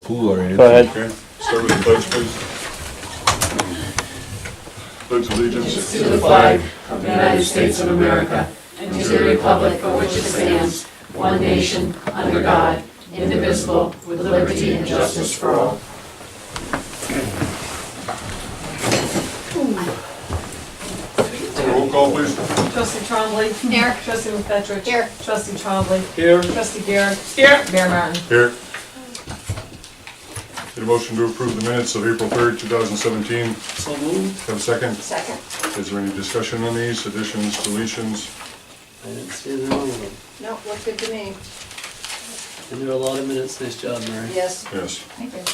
pool oriented. Go ahead. Okay, start with the pledge, please. Pledge allegiance. To the flag of the United States of America and to the republic for which it stands, one nation, under God, indivisible, with liberty and justice for all. Roll call, please. Trustee Trombley. Here. Trustee McFetrich. Here. Trustee Trombley. Here. Trustee Garrett. Here. Mayor Martin. Here. Need a motion to approve the minutes of April 3rd, 2017. So moved. Have a second? Second. Is there any discussion on these, additions, deletions? I didn't see anything wrong with them. No, looked good to me. And there are a lot of minutes. Nice job, Mary. Yes. Yes. Thank you.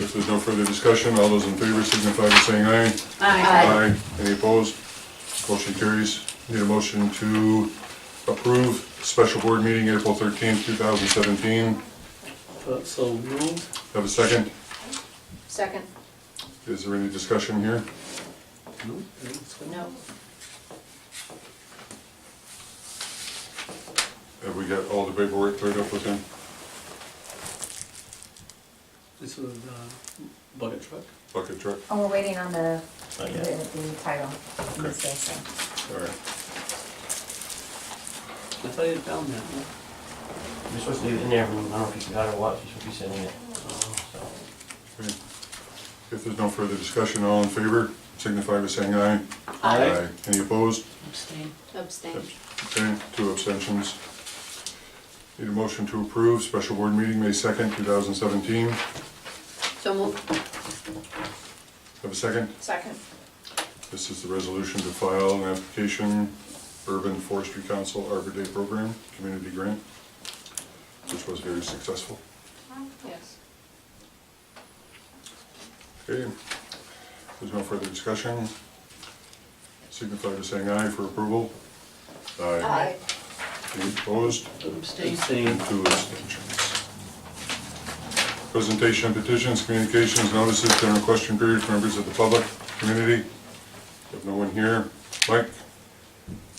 If there's no further discussion, all those in favor signify by saying aye. Aye. Any opposed? Motion carries. Need a motion to approve special board meeting April 13th, 2017. So moved. Have a second? Second. Is there any discussion here? No. That's good. No. Have we got all the paperwork cleared up with him? This was bucket truck. Bucket truck? Oh, we're waiting on the Yeah. title. Okay. All right. I thought you had found that. No? You're supposed to leave it in there, I don't know if you got it or what, you're supposed to be sending it. So, Okay. If there's no further discussion, all in favor signify by saying aye. Aye. Any opposed? Abstain. Abstain. Okay, 2 abstentions. Need a motion to approve special board meeting May 2nd, 2017. So moved. Have a second? Second. This is the resolution to file an application, Urban Forestry Council Arbor Day Program, Community Grant, which was very successful. Yes. Okay, if there's no further discussion, signify by saying aye for approval. Aye. Any opposed? Abstain. And 2 abstentions. Presentation of petitions, communications, notices, general question period for members of the public, community. We have no one here. Mike?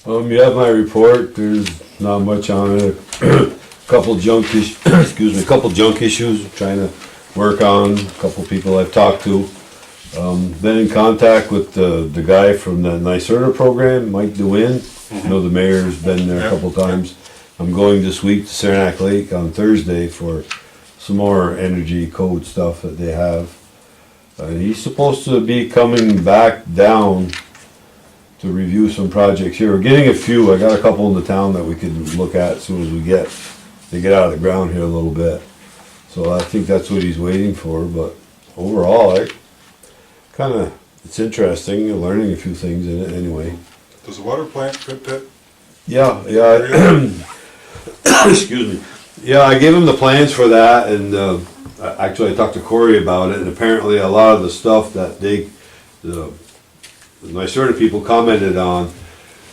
You have my report, there's not much on it. Couple junk a couple junk issues I'm trying to work on, a couple people I've talked to. Been in contact with the guy from the NYSERDA program, Mike DeWin. I know the mayor's been there a couple times. I'm going this week to Saranac Lake on Thursday for some more energy code stuff that they have. He's supposed to be coming back down to review some projects here. We're getting a few, I got a couple in the town that we could look at as soon as they get out of the ground here a little bit. So I think that's what he's waiting for, but overall, it's interesting, you're learning a few things in it anyway. Does the water plant fit that? Yeah, excuse me. Yeah, I gave him the plans for that, and actually I talked to Corey about it, and apparently a lot of the stuff that the NYSERDA people commented on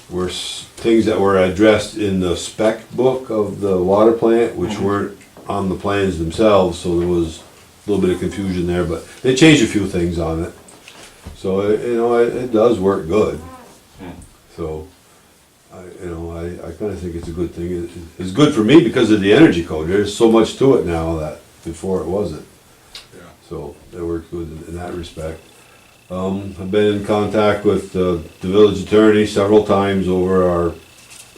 were things that were addressed in the spec book of the water plant, which weren't on the plans themselves, so there was a little bit of confusion there, but they changed a few things on it. So, it does work good. So, I kind of think it's a good thing. It's good for me because of the energy code. There's so much to it now that before it wasn't. Yeah. So, it worked good in that respect. I've been in contact with the village attorney several times over our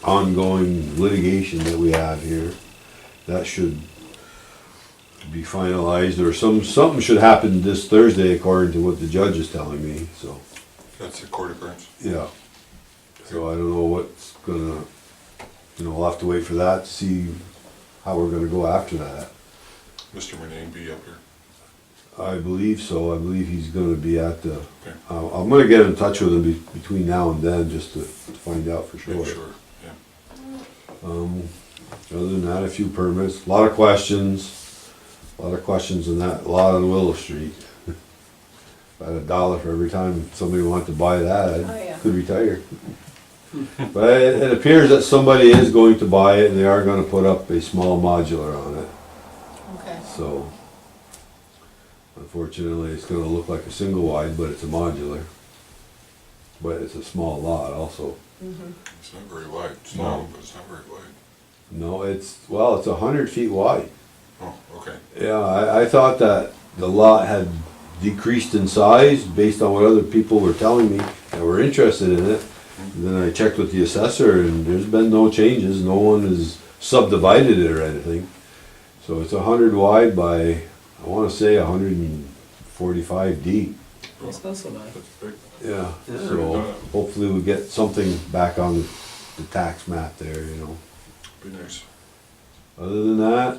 ongoing litigation that we have here. That should be finalized, or something should happen this Thursday according to what the judge is telling me, so. That's the court occurrence. Yeah. So I don't know what's gonna, we'll have to wait for that to see how we're gonna go after that. Mr. Renane be up here. I believe so. I believe he's gonna be at the, Okay. I'm gonna get in touch with him between now and then, just to find out for sure. Sure, yeah. Other than that, a few permits, a lot of questions on that, a lot on Willow Street. If I had $1 for every time somebody wanted to buy that, Oh, yeah. I could retire. But it appears that somebody is going to buy it, and they are gonna put up a small modular on it, Okay. so. Unfortunately, it's gonna look like a single wide, but it's a modular. But it's a small lot also. It's not very wide. It's No. long, but it's not very wide. No, it's 100 feet wide. Oh, okay. Yeah, I thought that the lot had decreased in size based on what other people were telling me that were interested in it. And then I checked with the assessor and there's been no changes, no one has subdivided it or anything. So it's 100 wide by, I wanna say 145 deep. It's not so bad. That's big. Yeah, Yeah. so hopefully we get something back on the tax map there, you know. Be nice. Other than that,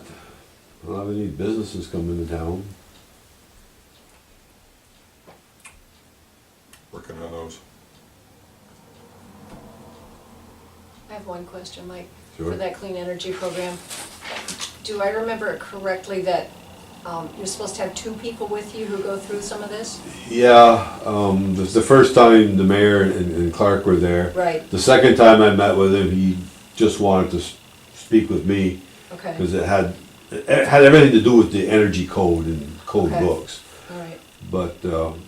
I don't have any businesses coming to town. Working on those. I have one question, Mike, Sure. for that clean energy program. Do I remember it correctly that you're supposed to have two people with you who go through some of this? Yeah, the first time the mayor and Clark were there. Right, The second time I met with him, he just wanted to speak with me okay, because it had everything to do with the energy code and code Okay. books. all right. But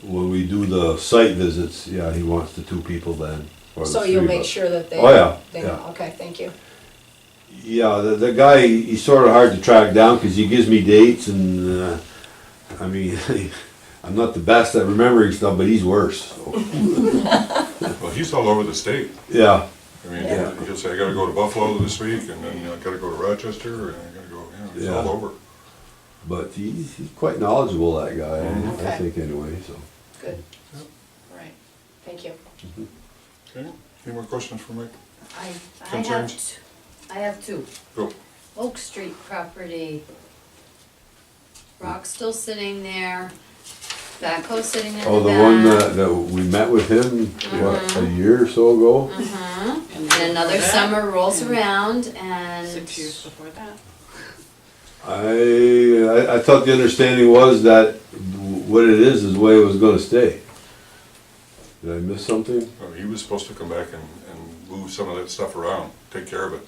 when we do the site visits, yeah, he wants the two people then. or the So you'll three, make but- sure that they. Oh, yeah, They yeah. know, okay, thank you. Yeah, the guy, he's sort of hard to track down because he gives me dates and, I mean, I'm not the best at remembering stuff, but he's worse. So. Well, he's all over the state. Yeah, I mean, Yeah. he'll say, I gotta go to Buffalo this week, and then I gotta go to Rochester, and I gotta go, he's Yeah. all over. but he's quite knowledgeable, that guy, I Okay. think anyway, so. Good. All right, thank you. Okay, any more questions for Mike? I Concerns? have two. Go. Oak Street property. Rock's still sitting there, backhoe sitting in the back. Oh, the one that we met with him, what, a year or so ago? Mhm. And And another before that, summer rolls around and. 6 years before that. I thought the understanding was that what it is the way it was gonna stay. Did I miss something? He was supposed to come back and move some of that stuff around, take care of it,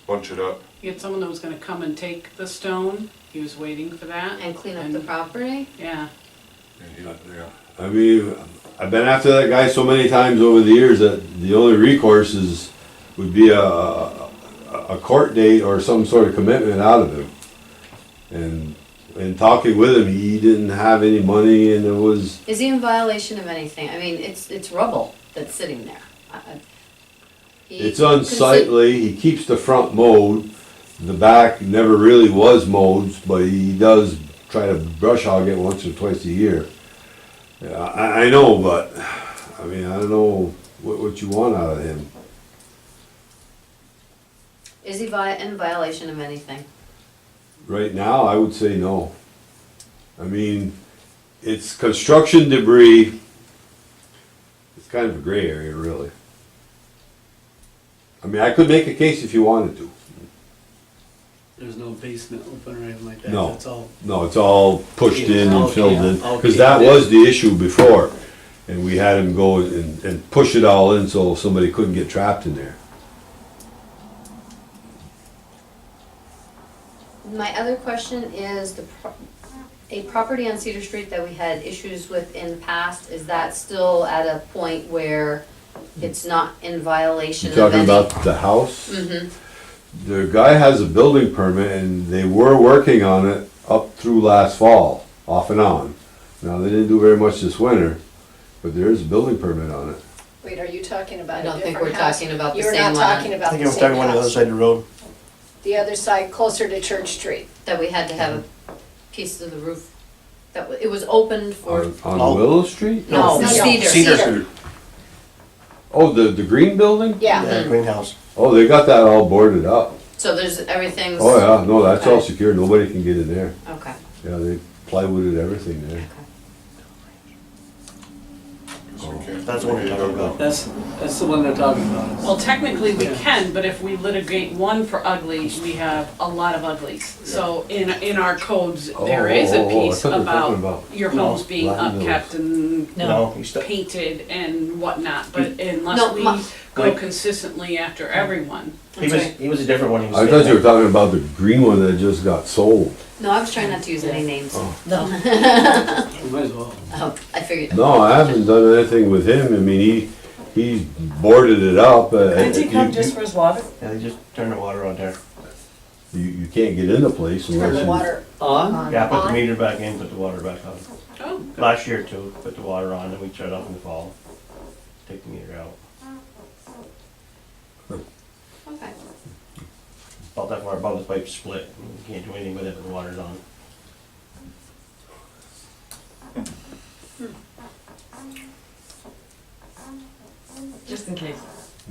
bunch it up. He had someone that was gonna come and take the stone, he was waiting for that. And clean up the property. Yeah, And he, yeah, I mean, I've been after that guy so many times over the years that the only recourse would be a court date or some sort of commitment out of him. And talking with him, he didn't have any money and it was, Is he in violation of anything? I mean, it's rubble that's sitting there. it's unsightly, he keeps the front mowed. The back never really was mowed, but he does try to brush hog it once or twice a year. Yeah, I know, but, I mean, I don't know what you want out of him. Is he in violation of anything? Right now, I would say no. I mean, it's construction debris. It's kind of a gray area, really. I mean, I could make a case if you wanted to. There's no basement open or anything like that. No. That's all. No, it's all pushed in and Okay, filled in, okay. because that was the issue before. And we had him go and push it all in so somebody couldn't get trapped in there. My other question is a property on Cedar Street that we had issues with in the past, is that still at a point where it's not in violation You of any? talking about the house? Mm-hmm. The guy has a building permit and they were working on it up through last fall, off and on. Now, they didn't do very much this winter, but there is a building permit on it. Wait, are you talking about I a don't think different we're house? talking about the You're same not one. talking I about think the I was talking same one on the other house. side of the road. The other side, closer to Church Street. That we had to have a piece of the roof, it was opened for, On Oh. Willow Street? no, No, Cedar. Cedar. Oh, the green building? Yeah, Greenhouse. Oh, they got that all boarded up. So everything's. Oh, yeah, no, that's all Okay. secure, nobody can get in there. Okay, Yeah, they plywooded everything there. okay. so we can't. That's what we're talking about. That's the one they're talking about. well, technically we Yeah. can, but if we litigate one for ugly, we have a lot of uglies. So in our codes, there is a I piece thought they were talking about your homes being Latin upkept and No, you still, painted and whatnot, but No, unless we go Mike. consistently after everyone. he was a different one. He was I thought you were talking about the green one that just got sold. No, I was trying not to use any names. Oh. No. We might as well. Oh, I figured. No, I haven't done anything with him, I mean, He boarded it up. Did he come just for his water? Yeah, they just turned the water on there. You can't get in the place Turn unless the you. water On? on. Yeah, put the On. meter back in, put the water back on. Oh, Last year too, put the water on, then we shut off in the fall. Take the meter out. Okay. About that far above the pipe split. You can't do anything with it when the water's on. Just in case.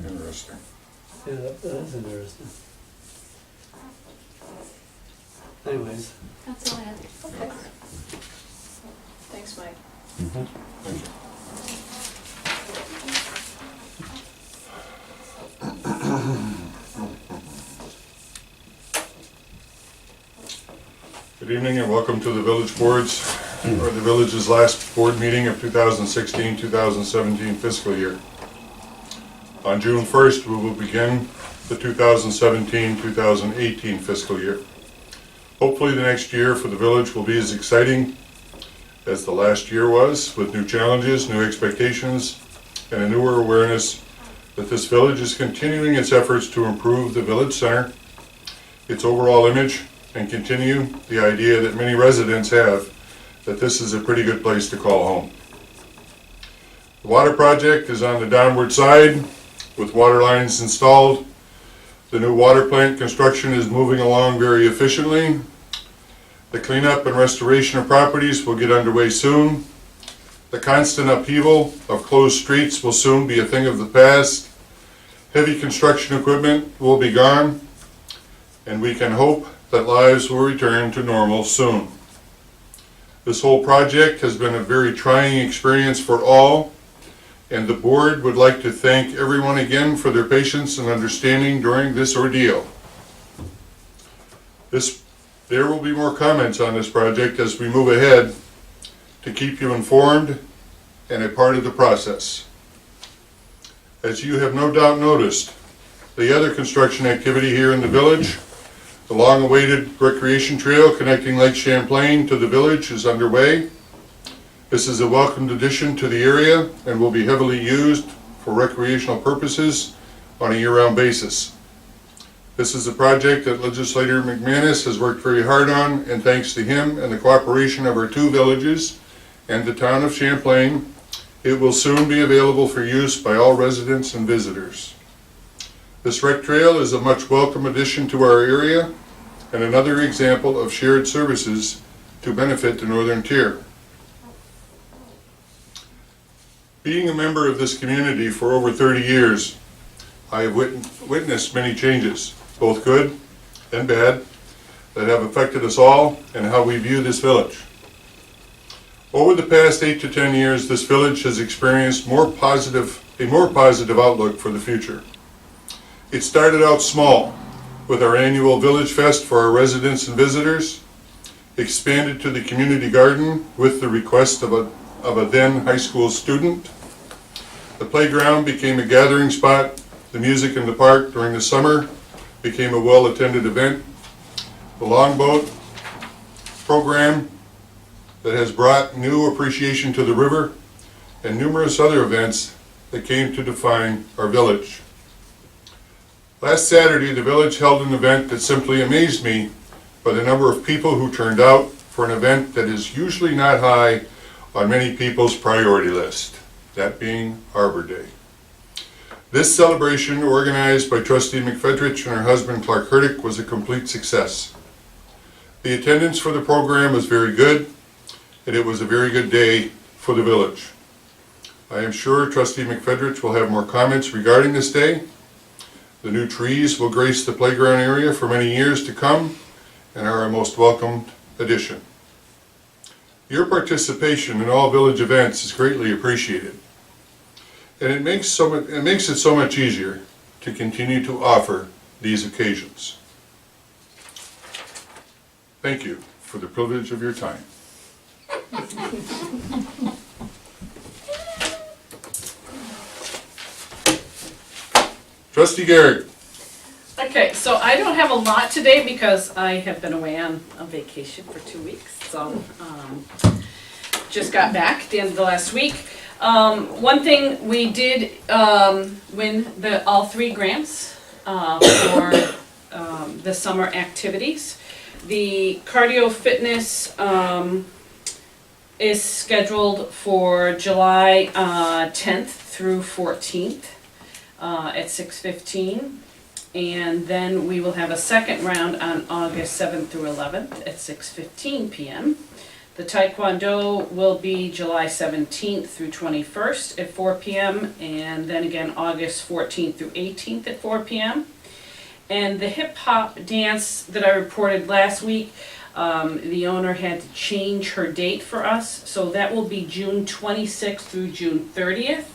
Interesting. Yeah, that is interesting. Anyways, That's all I had. Okay. Thanks, Mike. Thank you. Good evening and welcome to the village boards, or the village's last board meeting of 2016-2017 fiscal year. On June 1st, we will begin the 2017-2018 fiscal year. Hopefully the next year for the village will be as exciting as the last year was, with new challenges, new expectations, and a newer awareness that this village is continuing its efforts to improve the village center, its overall image, and continue the idea that many residents have that this is a pretty good place to call home. The water project is on the downward side with water lines installed. The new water plant construction is moving along very efficiently. The cleanup and restoration of properties will get underway soon. The constant upheaval of closed streets will soon be a thing of the past. Heavy construction equipment will be gone, and we can hope that lives will return to normal soon. This whole project has been a very trying experience for all, and the board would like to thank everyone again for their patience and understanding during this ordeal. There will be more comments on this project as we move ahead to keep you informed and a part of the process. As you have no doubt noticed, the other construction activity here in the village, the long-awaited recreation trail connecting Lake Champlain to the village, is underway. This is a welcomed addition to the area and will be heavily used for recreational purposes on a year-round basis. This is a project that Legislator McManus has worked very hard on, and thanks to him and the cooperation of our two villages and the town of Champlain, it will soon be available for use by all residents and visitors. This rec trail is a much welcome addition to our area and another example of shared services to benefit the northern tier. Being a member of this community for over 30 years, I have witnessed many changes, both good and bad, that have affected us all and how we view this village. Over the past 8 to 10 years, this village has experienced a more positive outlook for the future. It started out small, with our annual Village Fest for our residents and visitors, expanded to the community garden with the request of a then high school student. The playground became a gathering spot. The music in the park during the summer became a well-attended event. The longboat program that has brought new appreciation to the river, and numerous other events that came to define our village. Last Saturday, the village held an event that simply amazed me by the number of people who turned out for an event that is usually not high on many people's priority list, that being Arbor Day. This celebration, organized by Trustee McFedrich and her husband Clark Hurdick, was a complete success. The attendance for the program was very good, and it was a very good day for the village. I am sure Trustee McFedrich will have more comments regarding this day. The new trees will grace the playground area for many years to come and are a most welcomed addition. Your participation in all village events is greatly appreciated, and it makes it so much easier to continue to offer these occasions. Thank you for the privilege of your time. Trustee Garrett. okay, so I don't have a lot today because I have been away on a vacation for 2 weeks, so, just got back at the end of the last week. One thing, we did win all 3 grants for the summer activities. The cardio fitness is scheduled for July 10th through 14th at 6:15. And then we will have a second round on August 7th through 11th at 6:15 p.m. The Taekwondo will be July 17th through 21st at 4 p.m. and then again August 14th through 18th at 4 p.m. And the hip hop dance that I reported last week, the owner had to change her date for us, so that will be June 26th through June 30th.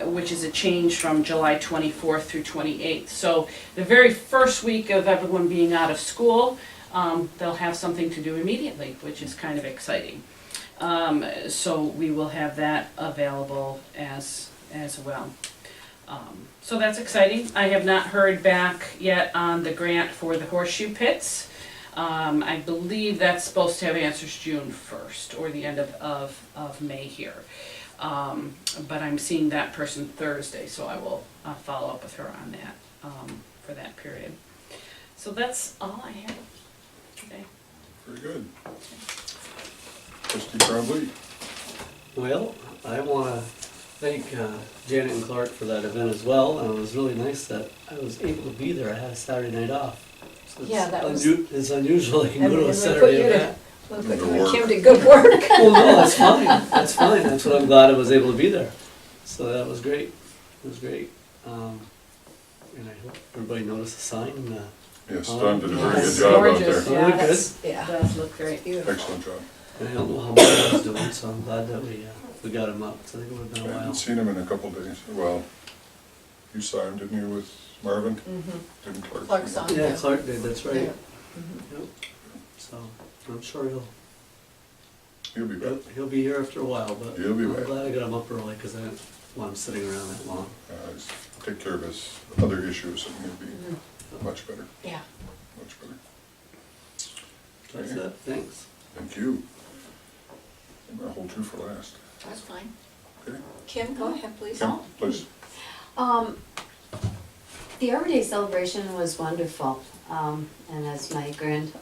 Which is a change from July 24th through 28th. So the very first week of everyone being out of school, they'll have something to do immediately, which is kind of exciting. So we will have that available as well. So that's exciting. I have not heard back yet on the grant for the horseshoe pits. I believe that's supposed to have answers June 1st or the end of May here. But I'm seeing that person Thursday, so I will follow up with her on that for that period. So that's all I have today. Very good. Trustee Trombley? Well, I want to thank Janet and Clark for that event as well, and it was really nice that I was able to be there. I had a Saturday night off. So Yeah, that was- It's unusual you can And go to we a put Saturday you to- event. Well, Good but you and work. Kim did good work. Well, no, that's fine. That's fine. That's what I'm glad I was able to be there. So that was great. It was great. And I hope everybody noticed the sign. Yes, Don did a very Yes, good job out gorgeous. there. Yeah, Yeah, that's, It yeah, does look great. beautiful. Excellent job. And I don't know how much I was doing, so I'm glad that we got him up. So I think it would have been I a while. haven't seen him in a couple days. Well, you saw him, didn't you, with Marvin? Mhm. Didn't Clark? Clark saw him. Yeah, Clark did. That's right. Yeah. Mhm. Yep. So I'm sure He'll be back. he'll be here after a while, but He'll be I'm back. glad I got him up early because I didn't want him sitting around that long. He's take care of his other issues and he'll be much better, Yeah. much better. That's Okay. it. Thanks. Thank you. I'm gonna hold you for last. That's fine. Okay? Kim, go ahead, please. Kim, please. The Arbor Day celebration was wonderful. And as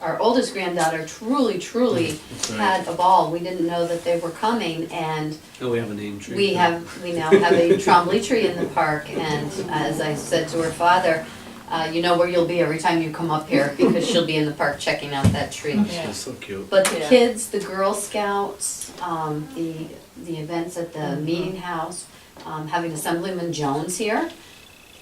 our oldest granddaughter truly That's right. had a ball. We didn't know that they were coming, and Oh, we have a name tree. we now have a Trombley tree in the park, and as I said to her father, you know where you'll be every time you come up here, because she'll be in the park checking out that tree. That's so cute. But the Yeah. kids, the Girl Scouts, the events at the meeting house, having Assemblyman Jones here,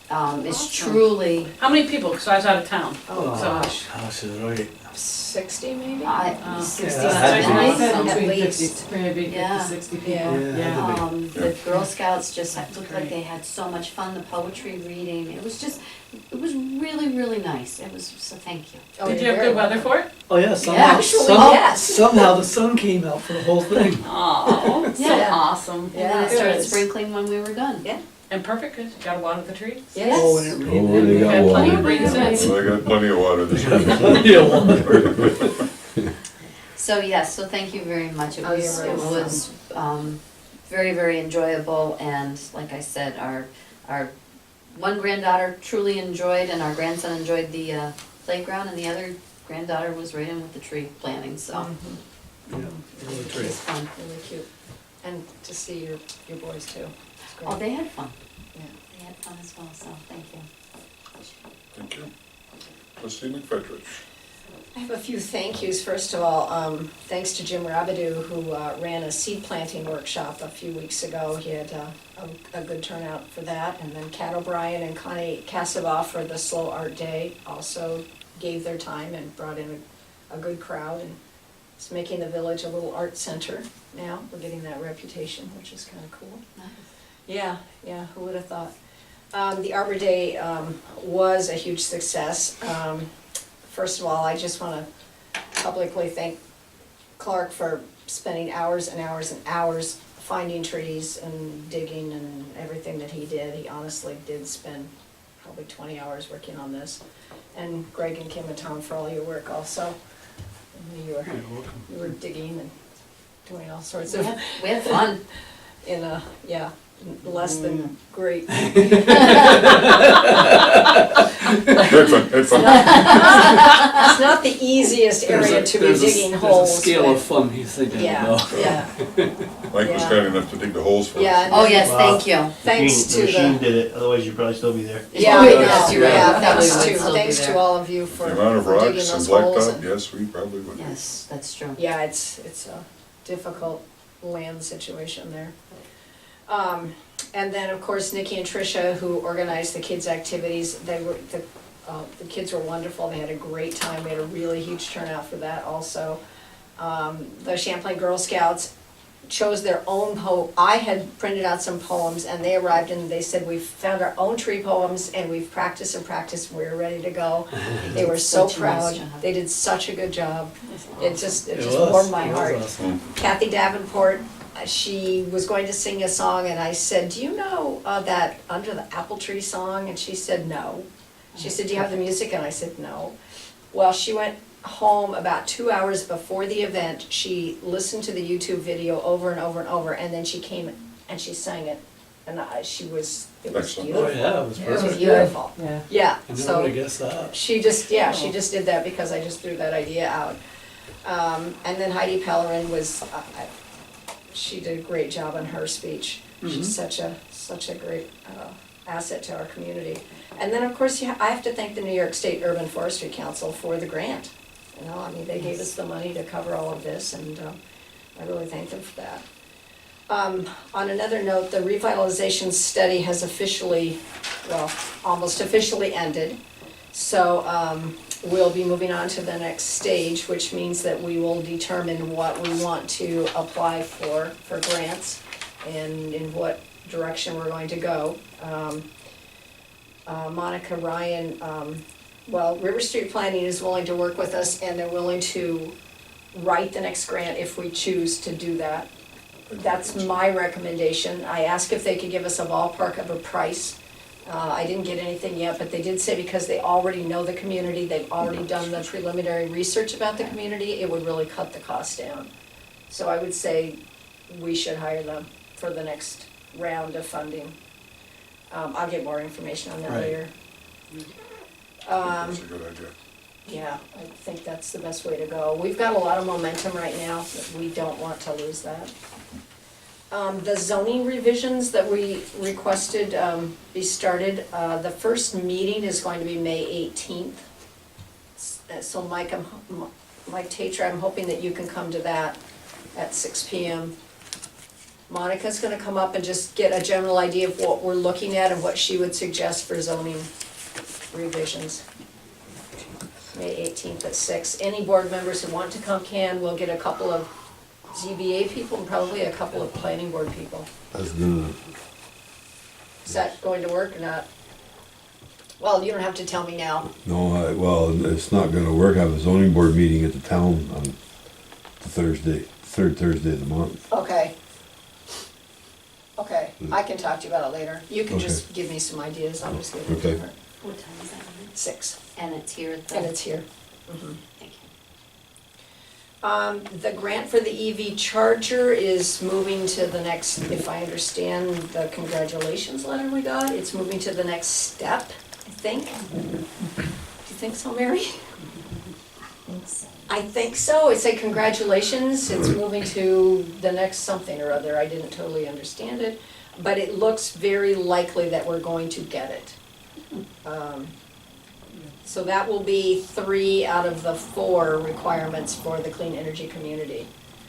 is Awesome. truly, How many people? Because I was out of town. Oh, So- gosh, is right. 60 maybe? 60, Yeah, I 70. said At between least. 50, maybe 50, Yeah. 60 people. Yeah. Yeah. The Girl Scouts just looked like Great. they had so much fun, the poetry reading, it was really nice, it was, so thank you. Oh, Did you you're have very good weather welcome. for it? Oh yeah, somehow, Actually, some- yes. somehow the sun came out for the whole thing. Oh, so Yeah. awesome. And then it started Good. sprinkling when we were done. Yeah. And perfect, good. Got a lot of the trees? Yes. Oh, and it rained. Oh, they got Had plenty of water. rain since. So I got plenty of water this week. Yeah, water. So yes, so thank you very much, Oh, you're very it was, very enjoyable, and like I said, our one granddaughter truly enjoyed, and our grandson enjoyed the playground, and the other granddaughter was right in with the tree planting, so Mhm. Yeah, really it great. was fun. Really cute. And to see your boys too. It's great. Oh, they had fun, Yeah. they had fun as well, so thank you. Thank you. Trustee McFetrich. I have a few thank yous. First of all, thanks to Jim Rabideau, who ran a seed planting workshop a few weeks ago. He had a good turnout for that. And then Kat O'Brien and Connie Casava for the Slow Art Day also gave their time and brought in a good crowd. And it's making the village a little art center now. We're getting that reputation, which is kind of cool. Nice. Yeah, who would have thought? The Arbor Day was a huge success. First of all, I just want to publicly thank Clark for spending hours and hours and hours finding trees and digging and everything that he did. He honestly did spend probably 20 hours working on this. And Greg and Kim and Tom for all your work also. You were digging and doing all sorts of. We had fun. in a, yeah, less than great. Head fun, head fun. It's not the easiest area to be There's a- digging there's a holes scale of with. fun he's thinking Yeah, about. yeah, Mike was Yeah. kind enough to dig the holes for us. yeah. and Oh, then yes, thank you. Thanks The to machine the, did it, otherwise you'd probably still be there. yeah, Oh, I yes, know, you're right. yeah, Probably thanks would to, still be thanks to there. all of you for The amount of for digging rocks and those holes. blacktop, yes, we probably would. Yes, that's true. Yeah, it's a difficult land situation there. And then, of course, Nikki and Tricia, who organized the kids' activities, the kids were wonderful, they had a great time, we had a really huge turnout for that also. The Champlain Girl Scouts chose their own I had printed out some poems, and they arrived and they said, we've found our own tree poems, and we've practiced and practiced, we're ready to go. They were so Such a nice proud, job. they did such a good job, it just was, warmed my it was heart. awesome. Kathy Davenport, she was going to sing a song, and I said, do you know that Under the Apple Tree song? And she said, no. She said, do you have the music? And I said, no. Well, she went home about 2 hours before the event. She listened to the YouTube video over and over and over, and then she came and she sang it. And it was Excellent. beautiful. Oh, yeah, it was It was perfect. beautiful. Yeah. Yeah, I never so. would have guessed that. She just did that because I just threw that idea out. And then Heidi Pellerin was, she did a great job on her speech. She's such a great asset to our community. And then, of course, I have to thank the New York State Urban Forestry Council for the grant. You know, I mean, they gave us the money to cover all of this, and I really thank them for that. On another note, the revitalization study has officially, well, almost officially ended. So we'll be moving on to the next stage, which means that we will determine what we want to apply for grants and in what direction we're going to go. Monica Ryan, well, River Street Planning is willing to work with us, and they're willing to write the next grant if we choose to do that. That's my recommendation. I asked if they could give us a ballpark of a price. I didn't get anything yet, but they did say because they already know the community, they've already done the preliminary research about the community, it would really cut the cost down. So I would say we should hire them for the next round of funding. I'll get more information on that Right. later. That's a good idea. Yeah, I think that's the best way to go. We've got a lot of momentum right now, but we don't want to lose that. The zoning revisions that we requested be started, the first meeting is going to be May 18th. So Mike Tater, I'm hoping that you can come to that at 6 PM. Monica's gonna come up and just get a general idea of what we're looking at and what she would suggest for zoning revisions. May 18th at 6. Any board members who want to come can. We'll get a couple of ZBA people and probably a couple of planning board people. That's good. Is that going to work or not? Well, you don't have to tell me now. No, well, it's not gonna work. I have a zoning board meeting at the town on the third Thursday of the month. Okay. Okay, I can talk to you about it later. You can just Okay. give me some ideas, I'll just give you Okay. different. What time is that? Lynn? 6, And it's here at the. and it's here. Thank you. The grant for the EV charger is moving to the next, if I understand the congratulations letter we got, it's moving to the next step, I think. Do you think so, Mary? I think so. It said congratulations, it's moving to the next something or other. I didn't totally understand it, but it looks very likely that we're going to get it. So that will be 3 out of the 4 requirements for the clean energy community.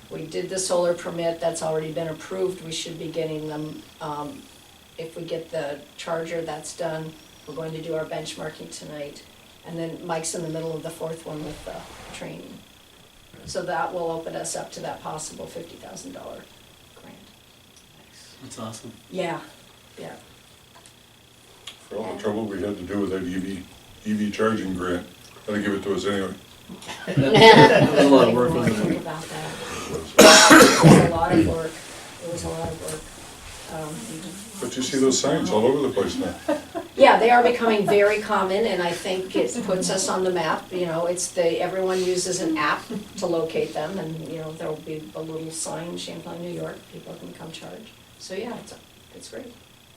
We did the solar permit, that's already been approved, we should be getting them. If we get the charger, that's done. We're going to do our benchmarking tonight. And then Mike's in the middle of the 4th one with the training. So that will open us up to that possible $50,000 grant. That's awesome. Yeah, yeah. For all the trouble we had to do with that EV charging grant, gotta give it to us anyway. That was a lot of work, I wasn't think it? about that. It was a lot of work. It was a lot of work. But you see those signs all over the place now. Yeah, they are becoming very common, and I think it puts us on the map, you know, everyone uses an app to locate them, and, you know, there'll be a little sign, Champlain, New York, people can come charge. So, yeah, it's great.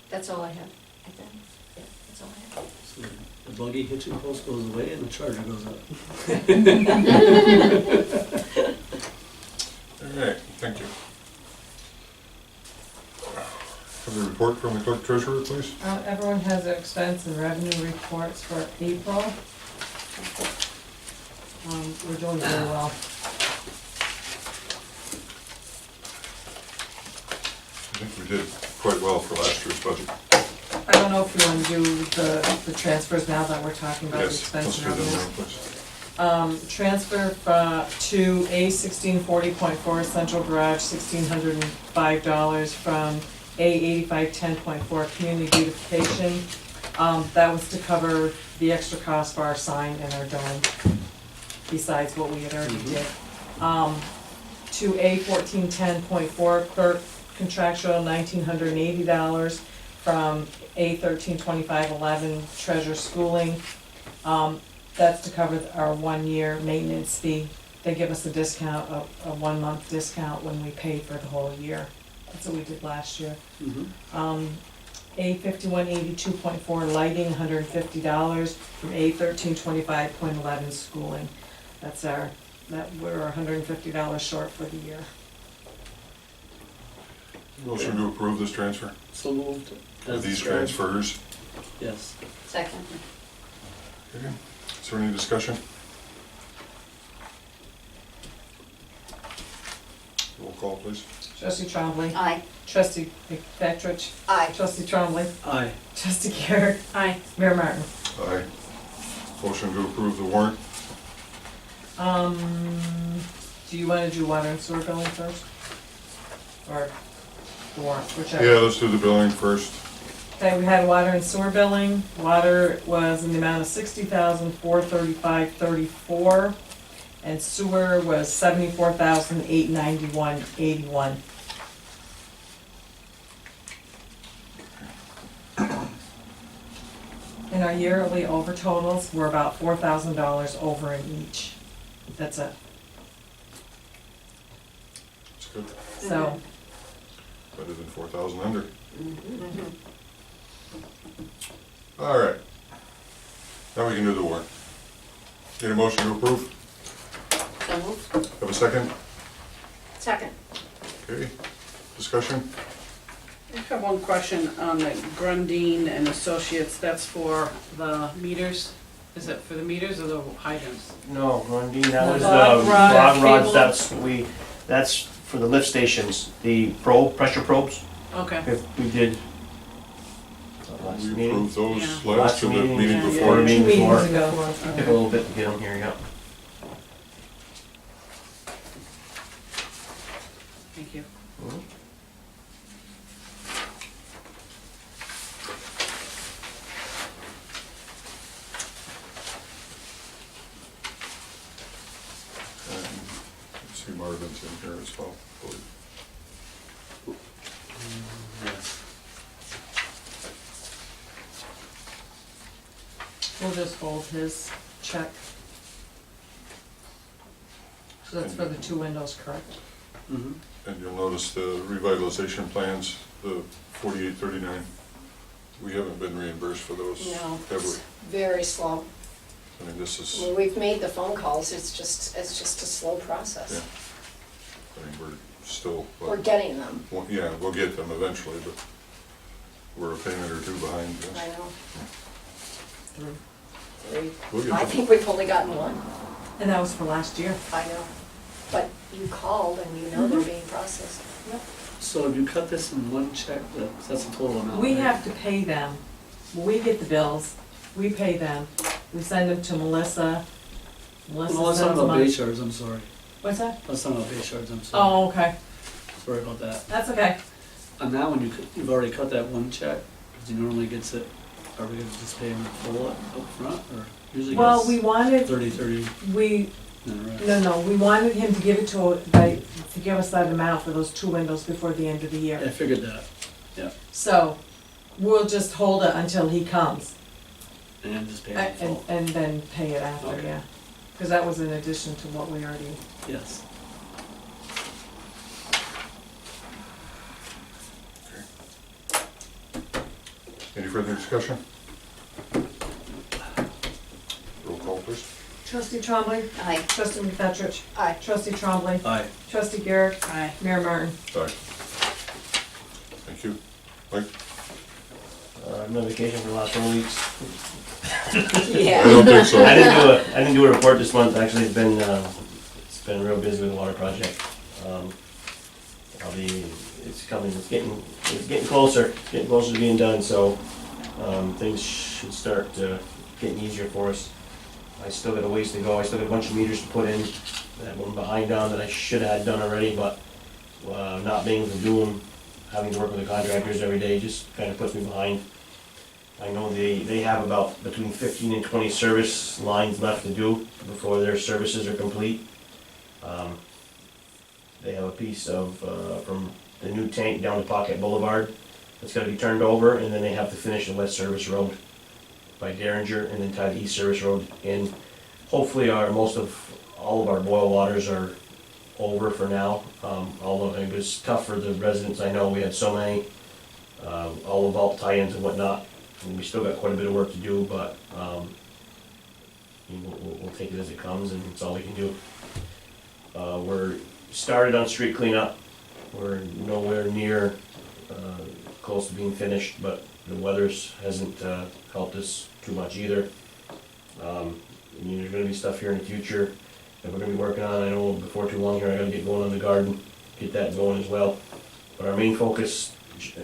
That's all I have, I think. Yeah, that's all I have. So the buggy hitching post goes away and the charger goes up. All right, thank you. Have a report from the clerk treasurer, please? Everyone has their expense and revenue reports for April. We're doing very well. I think we did quite well for last year's budget. I don't know if you want to do the transfers now that we're talking about the Yes, let's expense do and them revenues. now, please. Transfer to A 1640.4 Central Garage, $1,605 from A 8510.4 Community Beautification. That was to cover the extra cost for our sign and our dome, besides what we had already did. To A 1410.4 Clerk Contractual, $1,980 from A 132511 Treasure Schooling. That's to cover our 1-year maintenance fee. They give us a discount, a 1-month discount when we pay for the whole year. That's what we did last year. A 5182.4 lighting, $150 from A 1325.11 schooling. That's we're $150 short for the year. Motion to approve this transfer, So moved. with these described. transfers. Yes. Second. Okay. Is there any discussion? Roll call, please. Trustee Trombley. Aye. Trustee McFetrich. Aye. Trustee Trombley. Aye. Trustee Garrett. Aye. Mayor Martin. Aye. Motion to approve the warrant. Do you wanna do water and sewer billing first? Or the warrant, whichever? Yeah, let's do the billing first. Okay, we had water and sewer billing. Water was in the amount of $60,435.34, and sewer was $74,891.81. And our yearly over totals were about $4,000 over in each. That's it. That's good. So, Better than 4,000 under. All right. Now we can do the warrant. Need a motion to approve? So moved. Have a second? Second. Okay. Discussion? I have one question on the Grundine and Associates, that's for the meters? Is it for the meters or the hydrants? No, Rondine, that was the Rod rod cable. rods, that's for the lift stations, the pressure probes, Okay. if we did. Last We meeting, approved those Yeah. last to the Last meeting yeah, before. yeah. two before. meetings ago. took a little bit to get them here, yeah. Thank you. I see Marvin's in here as well, I believe. Yes. We'll just hold his check. So that's for the two windows, correct? Mm-hmm. And you'll notice the revitalization plans, the 4839, we haven't been reimbursed for those, No, have we? it's very slow. I mean, this is, When we've made the phone calls, it's just a slow yeah. process. I mean, we're still, We're getting them, yeah, we'll get them eventually, but we're a payment or two behind, I yes. know. Three. Three. We'll get I them. think we've only gotten one, And that was for last year. I know. But you called and you know they're being processed. So if you cut this in one check, that's the total amount, We right? have to pay them. When we get the bills, we pay them. We send them to Melissa. Melissa No, let's sends talk them about on. base yards, I'm sorry. What's that? Let's talk about base yards, I'm sorry. Oh, okay. Sorry about that. That's okay. On that one, you've already cut that one check, because he normally gets it, are we gonna just pay him in full up front, or usually Well, gets we wanted, 30, we, no, right? no, we wanted him to give it to give us that amount for those two windows before the end of the I year. figured that, So, we'll just hold it until he comes. and just pay him in full. And then pay it after, Okay. yeah. Because that was in addition to what we already, Yes. Any further discussion? Roll call, please. Trustee Trombley. Aye. Trustee McFetrich. Aye. Trustee Trombley. Aye. Trustee Garrett. Aye. Mayor Martin. Aye. Thank you. Mike? I'm on vacation for the last 4 weeks. I Yeah. don't think so. I didn't do a report this month, actually, it's been real busy with the water project. It's coming, it's getting closer to being done, so, things should start, getting easier for us. I still got a ways to go, I still got a bunch of meters to put in, that I'm behind on that I should have had done already, but, not being able to do them, having to work with the contractors every day just kinda puts me behind. I know they have about between 15 and 20 service lines left to do before their services are complete. They have a piece of, from the new tank down to Pocket Boulevard that's gotta be turned over, and then they have to finish the West Service Road by Derringer, and then tie the East Service Road in. Hopefully all of our boil waters are over for now, although it was tough for the residents, I know, we had so many, all the vault tie-ins and whatnot. And we still got quite a bit of work to do, but, we'll take it as it comes, and it's all we can do. We're started on street cleanup, we're nowhere near, close to being finished, but the weather's hasn't, helped us too much either. There's gonna be stuff here in the future that we're gonna be working on. I know before too long here, I gotta get going on the garden, get that going as well. But our main focus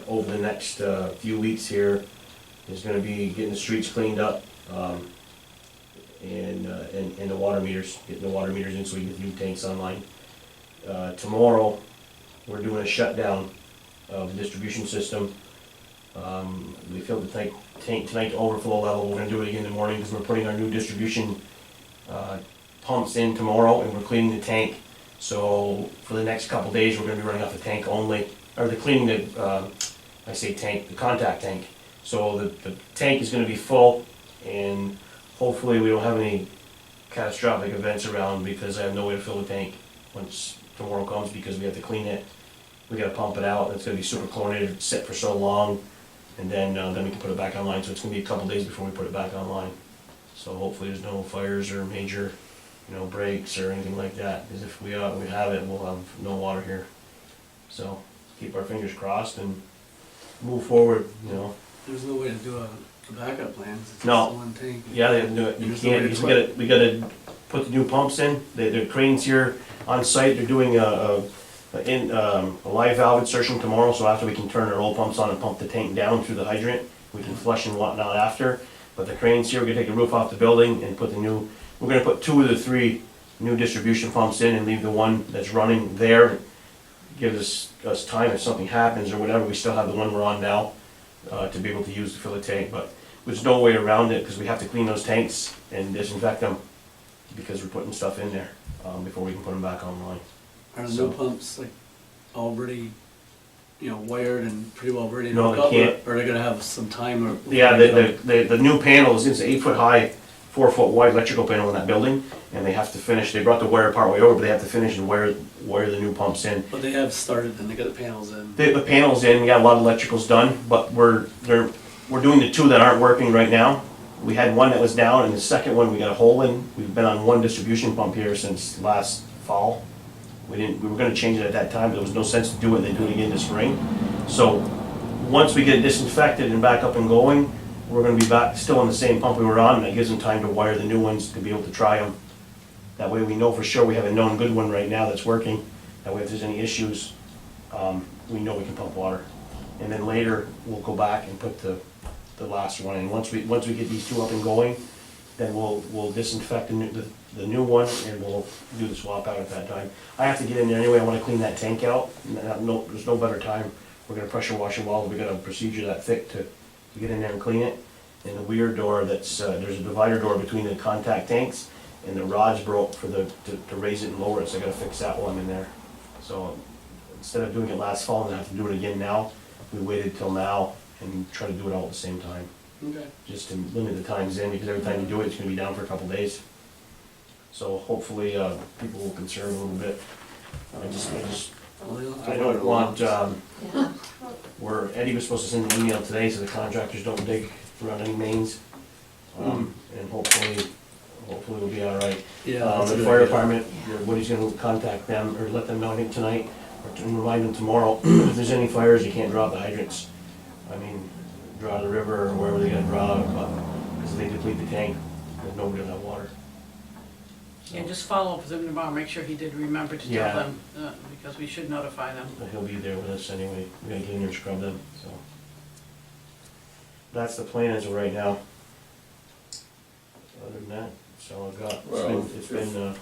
over the next, few weeks here is gonna be getting the streets cleaned up, and the water meters, getting the water meters in so we can get new tanks online. Tomorrow, we're doing a shutdown of the distribution system. We filled the tank tonight to overflow level, we're gonna do it again in the morning, because we're putting our new distribution, pumps in tomorrow, and we're cleaning the tank. So, for the next couple days, we're gonna be running off the tank only, or cleaning the, I say tank, the contact tank. So the tank is gonna be full, and hopefully we don't have any catastrophic events around, because I have no way to fill the tank once tomorrow comes, because we have to clean it. We gotta pump it out, and it's gonna be super chlorinated, sit for so long, and then we can put it back online, so it's gonna be a couple days before we put it back online. So hopefully there's no fires or major, breaks or anything like that, because if we have it, we'll have no water here. So, keep our fingers crossed and move forward, There's no way to do a backup plan, 'cause it's No. just one tank. Yeah, they do it, you There's no can't, way because to we gotta put the new pumps in, the cranes here on site, they're doing a live valve insertion tomorrow, so after we can turn our old pumps on and pump the tank down through the hydrant, we can flush and whatnot after. But the cranes here, we're gonna take the roof off the building and we're gonna put 2 of the 3 new distribution pumps in and leave the one that's running there. Gives us time if something happens or whatever, we still have the one we're on now, to be able to use to fill the tank, but there's no way around it, because we have to clean those tanks and disinfect them, because we're putting stuff in there, before we can put them back online. Are the So- new pumps like already, wired and pretty well ready to No, hook they up? can't. Or are they gonna have some time or? Yeah, the new panels, it's an 8-foot high, 4-foot wide electrical panel in that building, and they have to finish, they brought the wire part way over, but they have to finish and wire the new pumps in. But they have started and they got the panels in. The panels in, we got a lot of electricals done, but we're doing the 2 that aren't working right now. We had one that was down, and the second one we got a hole in. We've been on one distribution pump here since last fall. We were gonna change it at that time, but there was no sense to do it, and then do it again this spring. So, once we get it disinfected and back up and going, we're gonna be back, still on the same pump we were on, and that gives them time to wire the new ones to be able to try them. That way we know for sure we have a known good one right now that's working. That way if there's any issues, we know we can pump water. And then later, we'll go back and put the last one in. Once we get these 2 up and going, then we'll disinfect the new one, and we'll do the swap out at that time. I have to get in there anyway, I wanna clean that tank out, and there's no better time. We're gonna pressure wash the walls, we got a procedure that thick to get in there and clean it. And the weir door there's a divider door between the contact tanks, and the rods broke to raise it and lower it, so I gotta fix that while I'm in there. So, instead of doing it last fall and have to do it again now, we waited till now and try to do it all at the same time, Okay. just to limit the times in, because every time you do it, it's gonna be down for a couple days. So hopefully, people will conserve a little bit. I Well, they'll have to don't wire want, alarms. Yeah. Eddie was supposed to send an email today, so the contractors don't dig around any mains. And hopefully we'll be all right. Yeah. that's a The good fire idea. department, Woody's gonna contact them, or let them know, I think tonight, or to remind them tomorrow, if there's any fires, you can't draw out the hydrants. I mean, draw the river or wherever they gotta draw, because they deplete the tank, and nobody will have water. Yeah, just follow up with him tomorrow, make sure he did remember to Yeah. tell them, because we should notify them. But he'll be there with us anyway, we gotta get in there and scrub them, so. That's the plan as of right now. Other than that, that's all I've got. Well, It's been,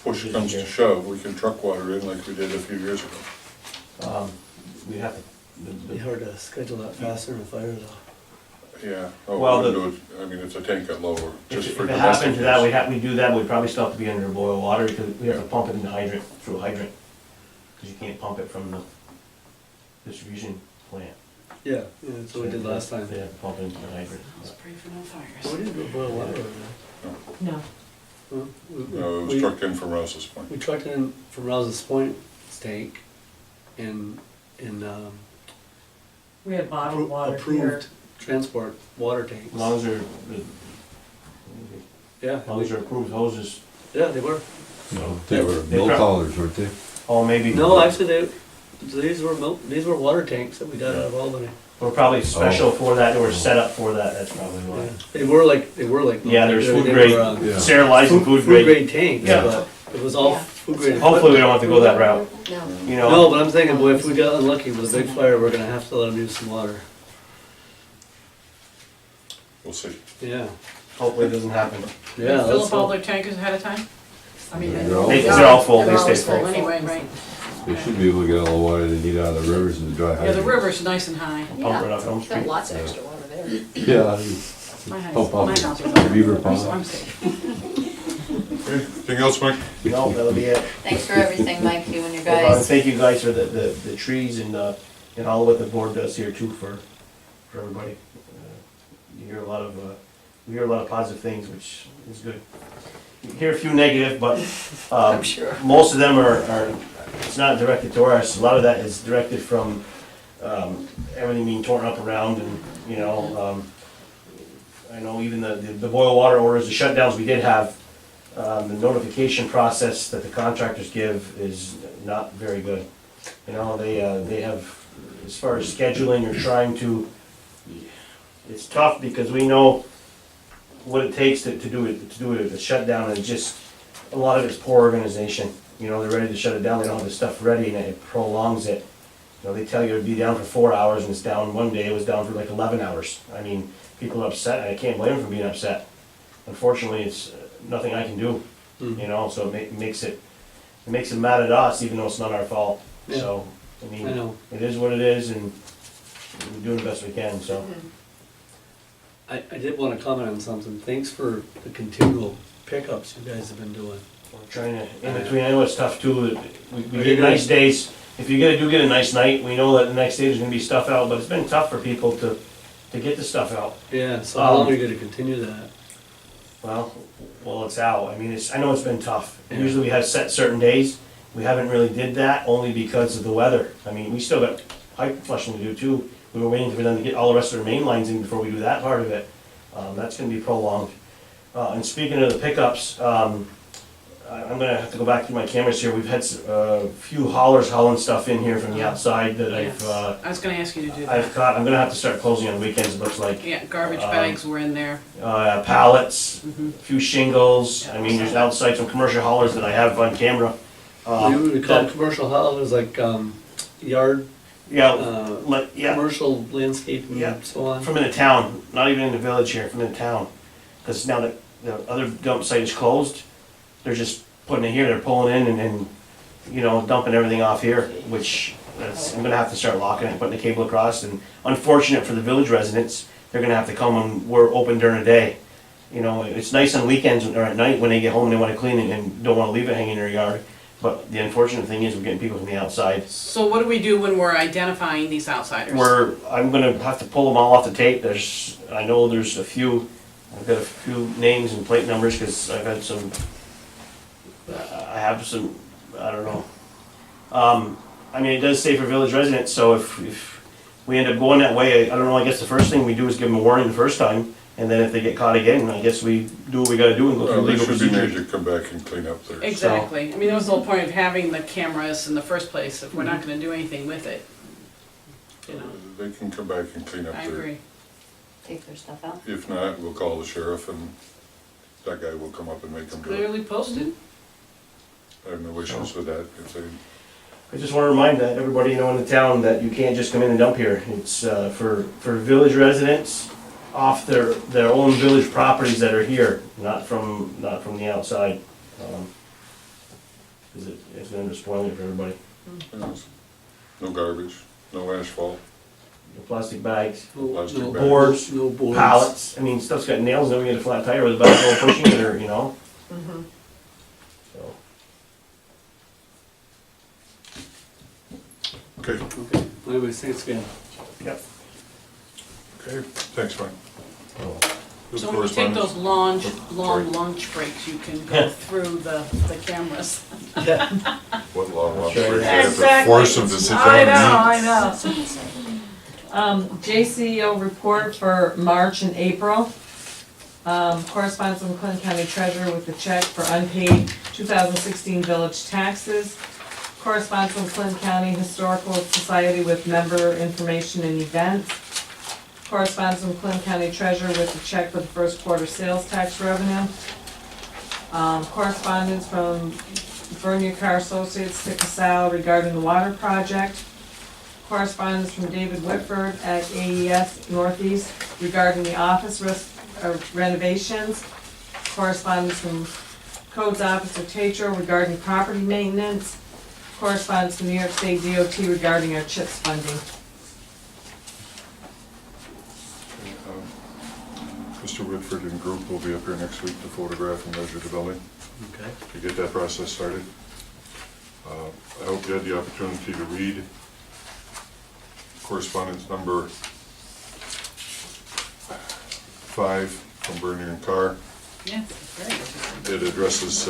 Push busy comes here. to shove, we can truck water in like we did a few years ago. We have to, It'd be hard to schedule that faster in a fire though. Yeah, Well, we do it, I mean, if the tank got lower, just if for it domestic happened to that, use. we do that, we'd probably still have to be under boil water, because we have to pump it in the hydrant, through a hydrant. Because you can't pump it from the distribution plant. Yeah, that's what we did last time. They have to pump it into the hydrant. Let's pray for no Well, fires. we didn't do boil water over there. No. Huh? No, it was trucked in from Rouse's Point. We trucked it in from Rouse's Point tank in, We had bottled water here. approved transport water tanks. As long as they're, Yeah, as long as they're approved hoses, yeah, they were. No, they were They milk prob- haulers, weren't they? oh, maybe. No, actually, these were water tanks that we got out of Albany. We're probably special for that, they were set up for that, that's probably Yeah. why. They were like. Yeah, there's they food were, grade, Yeah. sterilized and food Food grade. grade tanks, Yeah. but it was all Yeah. food grade. Hopefully we don't have to go that route, No. you know? No, but I'm thinking, boy, if we got unlucky with a big fire, we're gonna have to let them use some water. We'll see. Yeah. Hopefully it doesn't happen. Yeah. Fill let's up all hope. their tankers ahead of time? I mean, They're all- They're all full, they They're stay always full. full. anyway, right? They should be able to get all the water they need out of the rivers and the dry Yeah, the hydrants. river's nice and high. Pump it off Elm Got Street. lots of extra water there. Yeah, My house, Pump my up house. the beaver pond. I'm safe. Okay, anything else, Mike? No, that'll be it. Thanks for everything, Mike, you and your No problem. guys. Thank you guys for the trees and all what the board does here too for everybody. You hear a lot of, we hear a lot of positive things, which is good. You hear a few negative, but I'm sure. most of them are, it's not directed to us. A lot of that is directed from everything being torn up around and, you know, I know even the boil water orders, the shutdowns we did have, the notification process that the contractors give is not very good. You know, they have, as far as scheduling or trying to, it's tough because we know what it takes to do a shutdown, and just, a lot of it's poor organization. You know, they're ready to shut it down, they don't have the stuff ready, and it prolongs it. You know, they tell you it'd be down for 4 hours, and it's down, one day it was down for like 11 hours. I mean, people are upset, and I can't blame them for being upset. Unfortunately, it's nothing I can do, you know, so it makes it mad at us, even though it's not our fault. Yeah. So, I I mean, know. it is what it is, and we're doing the best we can, so. I did wanna comment on something. Thanks for the continual pickups you guys have been doing. We're trying to, in between, I know it's tough too, we Are you get gonna- nice days. If you do get a nice night, we know that the next day there's gonna be stuff out, but it's been tough for people to get the stuff out. Yeah, so how long are you gonna continue that? Well, it's out, I mean, I know it's been tough. Yeah. Usually we have set certain days, we haven't really did that, only because of the weather. I mean, we still got pipe flushing to do too. We were waiting for them to get all the rest of their main lines in before we do that part of it. That's gonna be prolonged. And speaking of the pickups, I'm gonna have to go back through my cameras here. We've had a few haulers hauling stuff in here from the outside that Yes. I was gonna ask you to do I've that. caught. I'm gonna have to start closing on weekends, it looks like. Yeah, garbage bags were in there. Pallets, Mhm. a few shingles. I mean, there's outside some commercial haulers that I have on camera. We call that- commercial houses like, yard, Yeah, yeah, commercial landscaping Yeah. and so on. from in the town, not even in the village here, from in the town. Because now that the other dump site is closed, they're just putting it here, they're pulling in and you know, dumping everything off here, which I'm gonna have to start locking it, putting the cable across. And unfortunate for the village residents, they're gonna have to come when we're open during the day. You know, it's nice on weekends or at night when they get home and they wanna clean it and don't wanna leave it hanging in their yard. But the unfortunate thing is we're getting people from the outside. So what do we do when we're identifying these outsiders? I'm gonna have to pull them all off the tape. I know there's a few, I've got a few names and plate numbers, cause I've had some, I have some, I don't know. I mean, it does say for village residents, so if we end up going that way, I don't know, I guess the first thing we do is give them a warning the first time, and then if they get caught again, I guess we do what we gotta do and go Well, through they legal should be made procedure. to come back and clean up there. Exactly. I mean, that was the whole point of having the cameras in the first place, if we're not gonna do anything with it. You know, They can come back and clean up I there. agree. Take their stuff out. If not, we'll call the sheriff and that guy will come up and make them do it. Clearly posted. I have no issues with that. If they, I just wanna remind that everybody, you know, in the town that you can't just come in and dump here. It's, for village residents, off their own village properties that are here, not from the outside. Cause it's gonna spoil it for everybody. no garbage, no asphalt. The plastic bags, No- Plastic no- bags. Boards, No boards. pallets, I mean, stuff's got nails, then we get a flat tire with a backhoe pushing it, or, you know, Mhm. so. Okay, Okay, anyways, thanks again. Yep. okay, thanks, Mike. Good So when you take those correspondence. long Sorry. lunch breaks, you can go through the cameras. What long lunch Sure. break? They have to Exactly. force them to sit down I and know, eat. I know. JCEO report for March and April. Correspondence from Clinton County Treasurer with the check for unpaid 2016 village taxes. Correspondence from Clinton County Historical Society with member information and events. Correspondence from Clinton County Treasurer with the check for the first quarter sales tax revenue. Correspondence from Bernier Car Associates to Casal regarding the water project. Correspondence from David Whitford at AES Northeast regarding the office renovations. Correspondence from Codes Officer Tatro regarding property maintenance. Correspondence from New York State DOT regarding our CHIPS funding. Mr. Whitford and group will be up here next week to photograph and measure the building, Okay. to get that process started. I hope you had the opportunity to read correspondence number 5 from Bernier and Carr. Yes, great. It addresses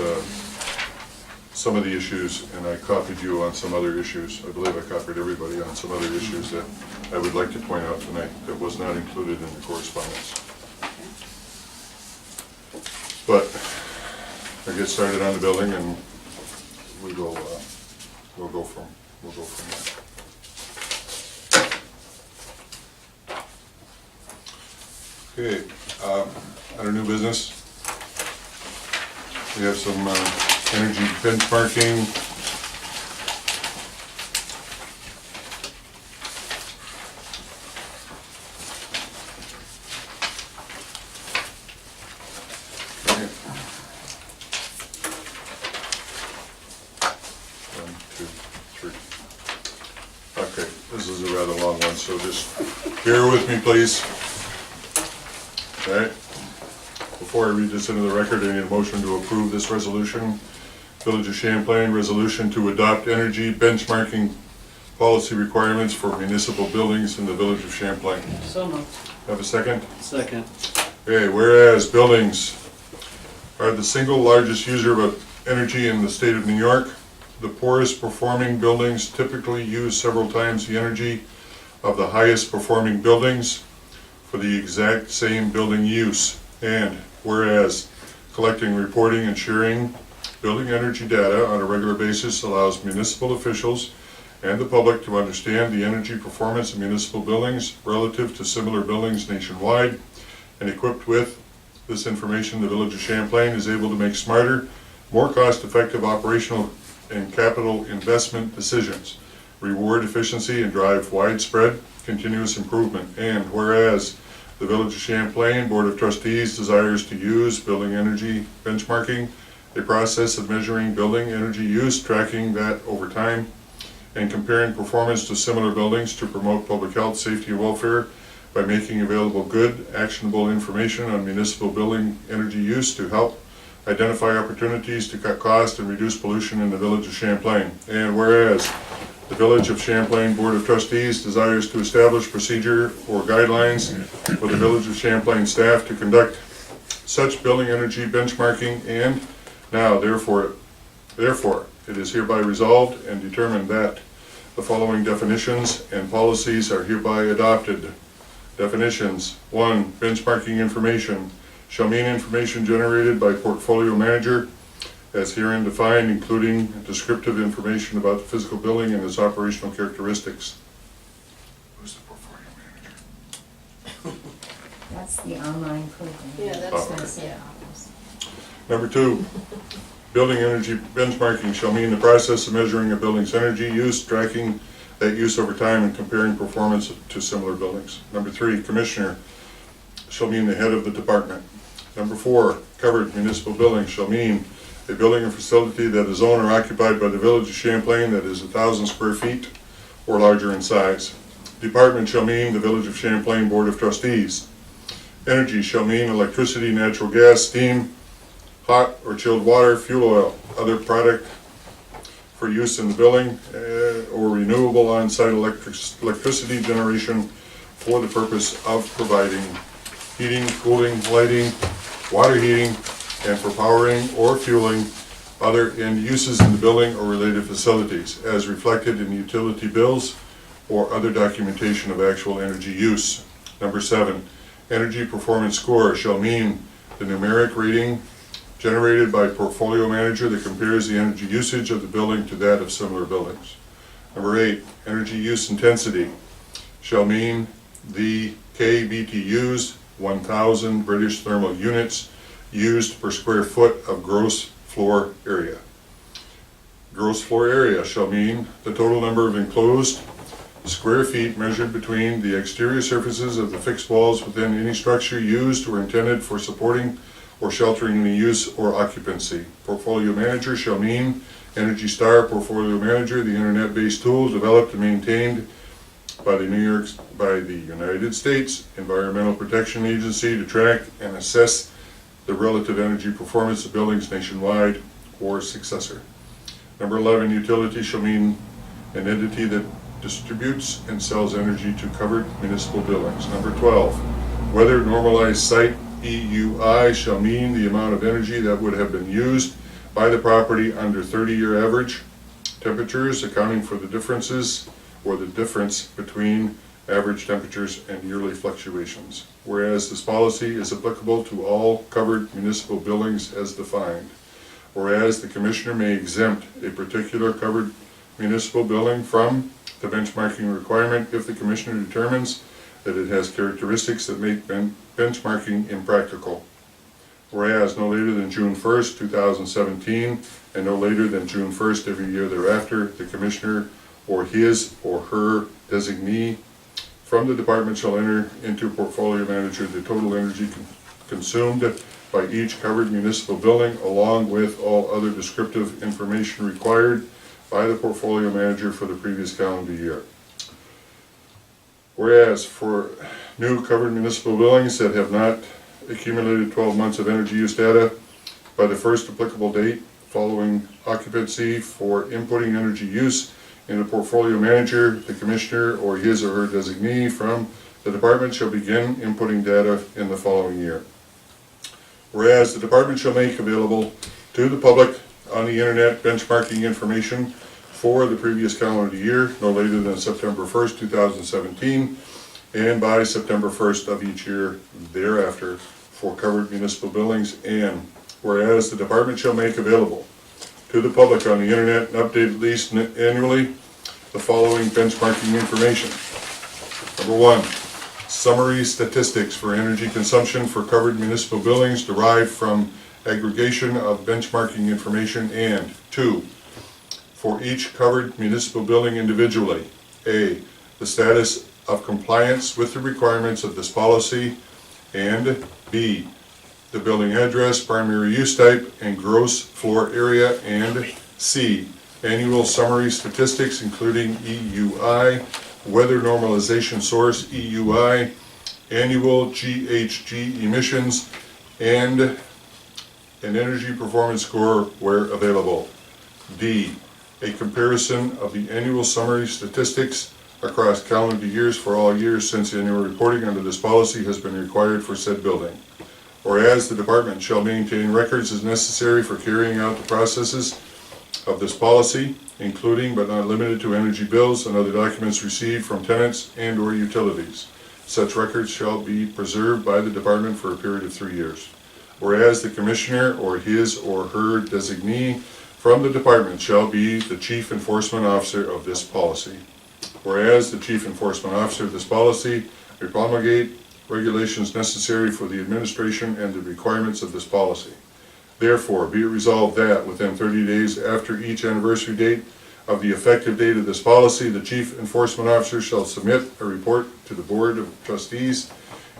some of the issues, and I copied you on some other issues. I believe I copied everybody on some other issues that I would like to point out tonight that was not included in the correspondence. But I get started on the building, and we'll go from there. Okay, under new business, we have some energy benchmarking. Okay. 1, 2, 3. Okay, this is a rather long one, so just bear with me, please. Okay. Before I read this into the record, I need a motion to approve this resolution. Village of Champlain, resolution to adopt energy benchmarking policy requirements for municipal buildings in the Village of Champlain. So moved. Have a second? Second. Okay, whereas buildings are the single largest user of energy in the state of New York, the poorest performing buildings typically use several times the energy of the highest performing buildings for the exact same building use. And whereas collecting, reporting, and sharing building energy data on a regular basis allows municipal officials and the public to understand the energy performance of municipal buildings relative to similar buildings nationwide, and equipped with this information, the Village of Champlain is able to make smarter, more cost-effective operational and capital investment decisions, reward efficiency, and drive widespread continuous improvement. And whereas the Village of Champlain Board of Trustees desires to use building energy benchmarking, a process of measuring building energy use, tracking that over time, and comparing performance to similar buildings to promote public health, safety, and welfare by making available good, actionable information on municipal building energy use to help identify opportunities to cut costs and reduce pollution in the Village of Champlain. And whereas the Village of Champlain Board of Trustees desires to establish procedure or guidelines for the Village of Champlain staff to conduct such building energy benchmarking, and now therefore it is hereby resolved and determined that the following definitions and policies are hereby adopted. Definitions. 1. Benchmarking information shall mean information generated by portfolio manager as herein defined, including descriptive information about the physical building and its operational characteristics. Who's the portfolio manager? That's the online program. Yeah, that's, yeah. Number 2, building energy benchmarking shall mean the process of measuring a building's energy use, tracking that use over time, and comparing performance to similar buildings. Number 3, commissioner shall mean the head of the department. Number 4, covered municipal building shall mean a building or facility that is owned or occupied by the Village of Champlain that is 1,000 square feet or larger in size. Department shall mean the Village of Champlain Board of Trustees. Energy shall mean electricity, natural gas, steam, hot or chilled water, fuel oil, other product for use in the building, or renewable on-site electricity generation for the purpose of providing heating, cooling, lighting, water heating, and for powering or fueling other end uses in the building or related facilities, as reflected in utility bills or other documentation of actual energy use. Number 7, energy performance score shall mean the numeric rating generated by portfolio manager that compares the energy usage of the building to that of similar buildings. Number 8, energy use intensity shall mean the kBTUs, 1,000 British thermal units used per square foot of gross floor area. Gross floor area shall mean the total number of enclosed square feet measured between the exterior surfaces of the fixed walls within any structure used or intended for supporting or sheltering any use or occupancy. Portfolio manager shall mean Energy Star Portfolio Manager, the internet-based tool developed and maintained by the United States Environmental Protection Agency to track and assess the relative energy performance of buildings nationwide, or successor. Number 11, utility shall mean an entity that distributes and sells energy to covered municipal buildings. Number 12, weather normalized site EUI shall mean the amount of energy that would have been used by the property under 30-year average temperatures, accounting for the differences or the difference between average temperatures and yearly fluctuations. Whereas this policy is applicable to all covered municipal buildings as defined. Whereas the commissioner may exempt a particular covered municipal building from the benchmarking requirement if the commissioner determines that it has characteristics that make benchmarking impractical. Whereas no later than June 1st, 2017, and no later than June 1st every year thereafter, the commissioner or his or her designee from the department shall enter into portfolio manager the total energy consumed by each covered municipal building, along with all other descriptive information required by the portfolio manager for the previous calendar year. Whereas for new covered municipal buildings that have not accumulated 12 months of energy use data by the first applicable date following occupancy for inputting energy use in the portfolio manager, the commissioner or his or her designee from the department shall begin inputting data in the following year. Whereas the department shall make available to the public on the internet benchmarking information for the previous calendar year, no later than September 1st, 2017, and by September 1st of each year thereafter for covered municipal buildings. And whereas the department shall make available to the public on the internet and update at least annually the following benchmarking information. Number 1, summary statistics for energy consumption for covered municipal buildings derived from aggregation of benchmarking information. And 2, for each covered municipal building individually, A, the status of compliance with the requirements of this policy, and B, the building address, primary use type, and gross floor area, and C, annual summary statistics including EUI, weather normalization source EUI, annual GHG emissions, and an energy performance score where available. D, a comparison of the annual summary statistics across calendar years for all years since annual reporting under this policy has been required for said building. Whereas the department shall maintain records as necessary for carrying out the processes of this policy, including but not limited to energy bills and other documents received from tenants and/or utilities. Such records shall be preserved by the department for a period of 3 years. Whereas the commissioner or his or her designee from the department shall be the chief enforcement officer of this policy. Whereas the chief enforcement officer of this policy may promulgate regulations necessary for the administration and the requirements of this policy. Therefore, be it resolved that within 30 days after each anniversary date of the effective date of this policy, the chief enforcement officer shall submit a report to the Board of Trustees,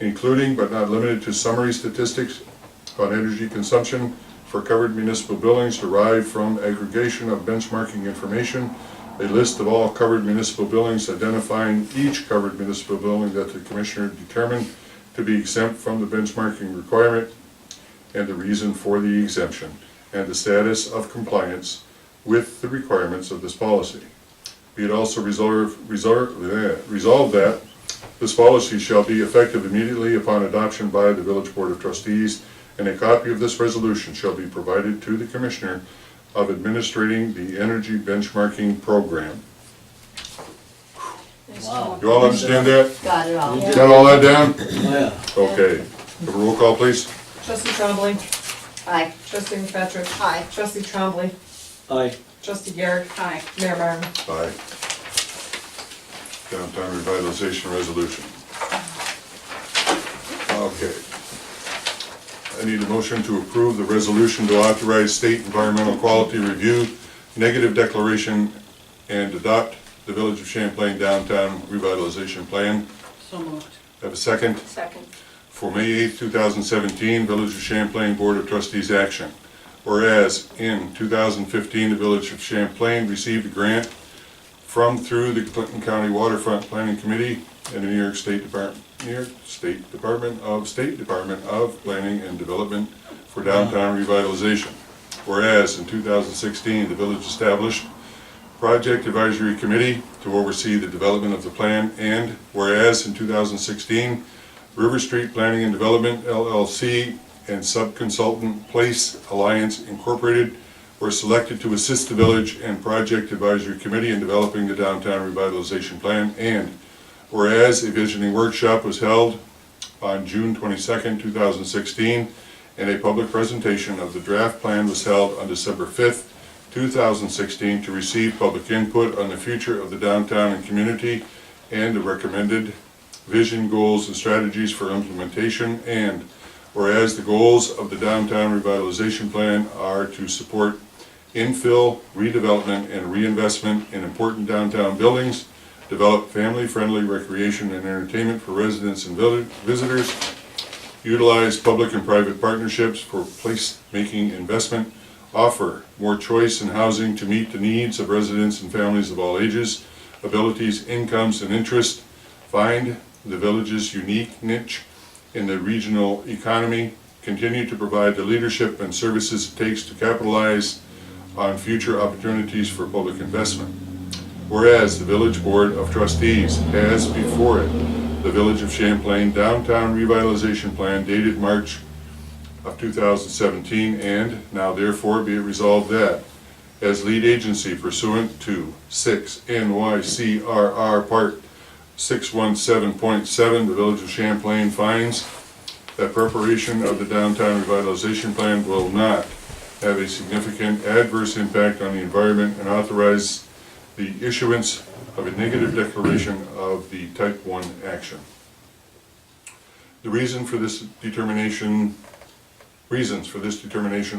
including but not limited to summary statistics on energy consumption for covered municipal buildings derived from aggregation of benchmarking information, a list of all covered municipal buildings identifying each covered municipal building that the commissioner determined to be exempt from the benchmarking requirement and the reason for the exemption, and the status of compliance with the requirements of this policy. Be it also resolved that this policy shall be effective immediately upon adoption by the Village Board of Trustees, and a copy of this resolution shall be provided to the Commissioner of administrating the Energy Benchmarking Program. Wow. You all understand that? Got it all. Got all that down? Oh, yeah. Okay. Have a roll call, please. Trustee Trombley. Aye. Trustee McFetrich. Aye. Trustee Trombley. Aye. Trustee Garrett. Aye. Mayor Martin. Aye. Downtown revitalization resolution. Okay. I need a motion to approve the resolution to authorize state environmental quality review, negative declaration, and adopt the Village of Champlain Downtown Revitalization Plan. So moved. Have a second? Second. For May 8, 2017, Village of Champlain Board of Trustees action. Whereas in 2015, the Village of Champlain received a grant through the Clinton County Waterfront Planning Committee and the New York State Department of Planning and Development for downtown revitalization. Whereas in 2016, the village established Project Advisory Committee to oversee the development of the plan, and whereas in 2016, River Street Planning and Development LLC and subconsultant Place Alliance Incorporated were selected to assist the village and Project Advisory Committee in developing the downtown revitalization plan, and whereas a visioning workshop was held on June 22nd, 2016, and a public presentation of the draft plan was held on December 5th, 2016 to receive public input on the future of the downtown and community and the recommended vision, goals, and strategies for implementation, and whereas the goals of the downtown revitalization plan are to support infill, redevelopment, and reinvestment in important downtown buildings, develop family-friendly recreation and entertainment for residents and visitors, utilize public and private partnerships for place-making investment, offer more choice in housing to meet the needs of residents and families of all ages, abilities, incomes, and interests, find the village's unique niche in the regional economy, continue to provide the leadership and services it takes to capitalize on future opportunities for public investment. Whereas the Village Board of Trustees has before it the Village of Champlain Downtown Revitalization Plan dated March of 2017, and now therefore be it resolved that as lead agency pursuant to 6 NYCRR Part 617.7, the Village of Champlain finds that preparation of the Downtown Revitalization Plan will not have a significant adverse impact on the environment, and authorize the issuance of a negative declaration of the Type 1 action. The reasons for this determination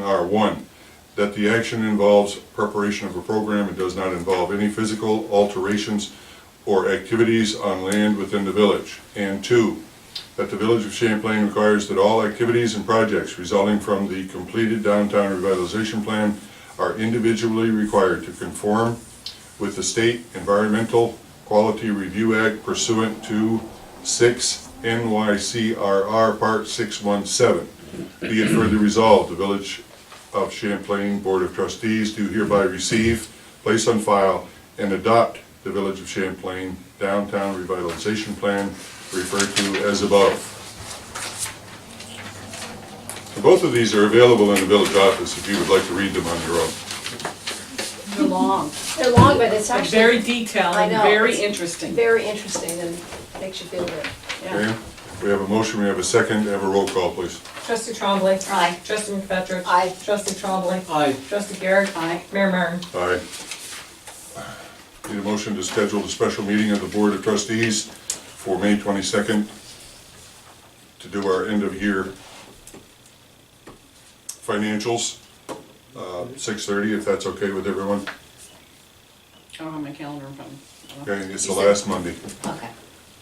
are: 1, that the action involves preparation of a program and does not involve any physical alterations or activities on land within the village, and 2, that the Village of Champlain requires that all activities and projects resulting from the completed downtown revitalization plan are individually required to conform with the State Environmental Quality Review Act pursuant to 6 NYCRR Part 617. Be it further resolved, the Village of Champlain Board of Trustees do hereby receive, place on file, and adopt the Village of Champlain Downtown Revitalization Plan referred to as above. So both of these are available in the village office if you would like to read them on your own. long. They're long, but it's But actually very detailed I and know, very it's interesting. very interesting and makes you feel good. Yeah. Okay, we have a motion, we have a second, have a roll call, please. Trustee Trombley. Aye. Trustee McFetrich. Aye. Trustee Trombley. Aye. Trustee Garrett. Aye. Mayor Martin. Aye. Need a motion to schedule the special meeting of the Board of Trustees for May 22nd to do our end-of-year financials, 6:30, if that's okay with everyone. I don't have my calendar in front of me. Okay, it's the last Monday, Okay.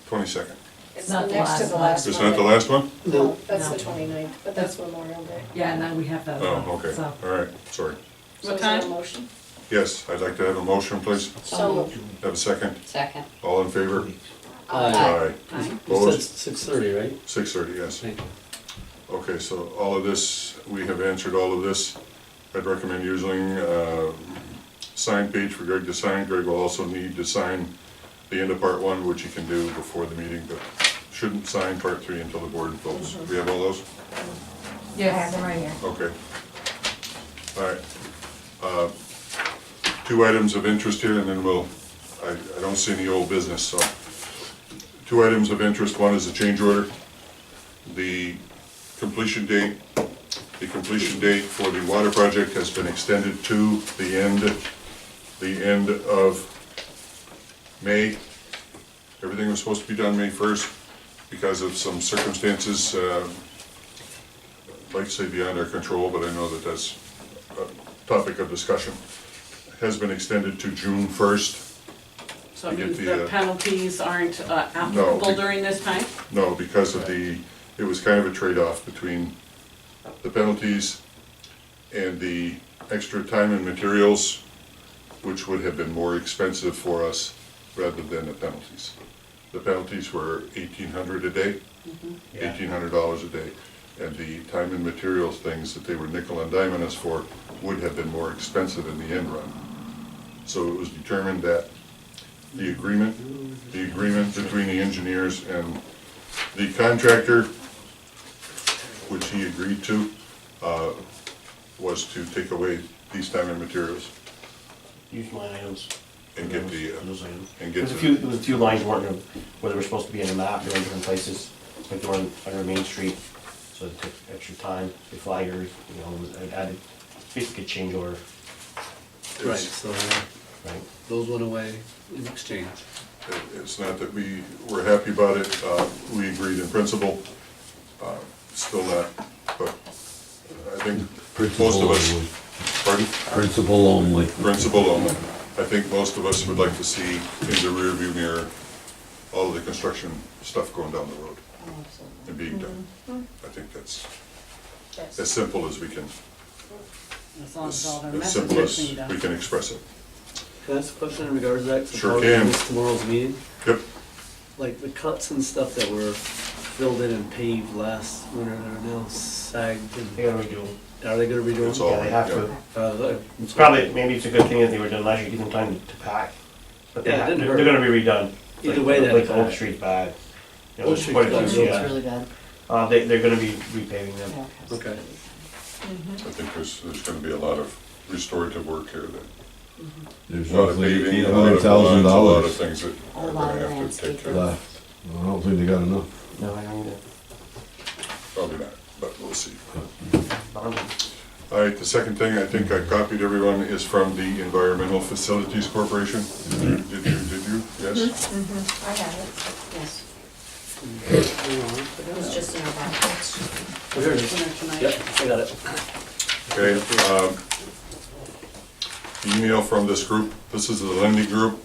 22nd. It's Not the next to last the one. last one. It's not the last one? No, that's No. the 29th, but that's Memorial Day. Yeah, and then we have that. Oh, okay, So, all right, sorry. So What is that a time? motion? Yes, I'd like to have a motion, please. So moved. Have a second. Second. All in favor? Aye. Aye. You said Opposed? 6:30, right? 6:30, yes. Thank you. Okay, so all of this, we have answered all of this. I'd recommend using sign page for Greg to sign. Greg will also need to sign the end of part one, which he can do before the meeting, but shouldn't sign part three until the board votes. We have all those? I have them right here. Okay. All right. Two items of interest here, and then I don't see any old business, so. Two items of interest, one is a change order. The completion date for the water project has been extended to the end of May. Everything was supposed to be done May 1st because of some circumstances, I'd like to say beyond our control, but I know that that's a topic of discussion. Has been extended to June 1st. So You it get means the, the penalties aren't No, applicable during this time? No, because of it was kind of a trade-off between the penalties and the extra time and materials, which would have been more expensive for us rather than the penalties. The penalties were $1,800 a day, $1,800 a day. And the time and materials things that they were nickel and diming us for would have been more expensive in the end run. So it was determined that the agreement between the engineers and the contractor, which he agreed to, was to take away these time and materials Use line items. and get the, Those items. and There get was the, there was a few lines weren't, where they were supposed to be in the map, they were in different places, like they were under Main Street, so it took extra time, the flaggers, it added, basically a change order, Right, so right? those went away in exchange. it's not that we were happy about it, we agreed in principle, still not, but I think most of us, Only. pardon? Principle only. Principle only. I think most of us would like to see in the rearview mirror all of the construction stuff going down the road and being done. I think that's Yes. as simple as we can, As long as all their as messes simple are as cleaned up. we can express it. Can I ask a question in regards to that? 'Cause Sure I'll probably can. miss tomorrow's meeting. Yep, Like the cuts and stuff that were filled in and paved last winter that are now sagged and, They gotta redo, are they gonna be doing? It's all- yeah, they have to. It's Probably, maybe it's a good thing that they were done last year, give them time to pack. But they Yeah, it have, didn't they're hurt. gonna be redone. Either Like- way, that Like bad. Oak Street's bad. You know, Oak it's Street's quite a bad. few, It's yeah. really bad. They're gonna be repaving them. Okay. I think there's gonna be a lot of restorative work here, that, There's a lot of roughly paving, a lot of $800,000 lines, a lot of things that A are lot gonna of have to take care of. left. I don't think they got enough. No, I don't either. Probably not, but we'll see. Bonding. All right, the second thing I think I copied everyone is from the Environmental Facilities Corporation. Did you? Yes? I have it. Yes, Hang on. it was just in our box. Oh, here it is. Dinner tonight. Yep, I got it. Okay, email from this group, this is the lending group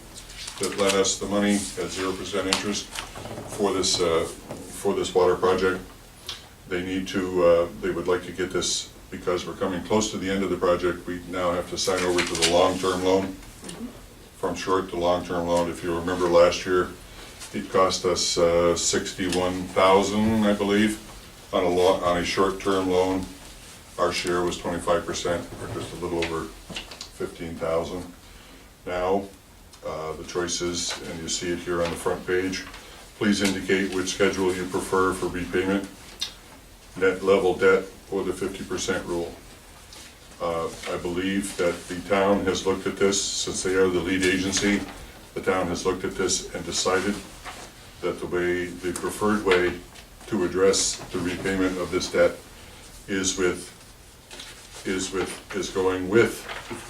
that lent us the money at 0% interest for this water project. They need to, they would like to get this, because we're coming close to the end of the project, we now have to sign over to the long-term loan. From short to long-term loan, if you remember last year, it cost us $61,000, I believe, on a short-term loan. Our share was 25%, or just a little over 15,000. Now, the choices, and you see it here on the front page, please indicate which schedule you prefer for repayment, net level debt or the 50% rule. I believe that the town has looked at this, since they are the lead agency, the town has looked at this and decided that the preferred way to address the repayment of this debt is going with,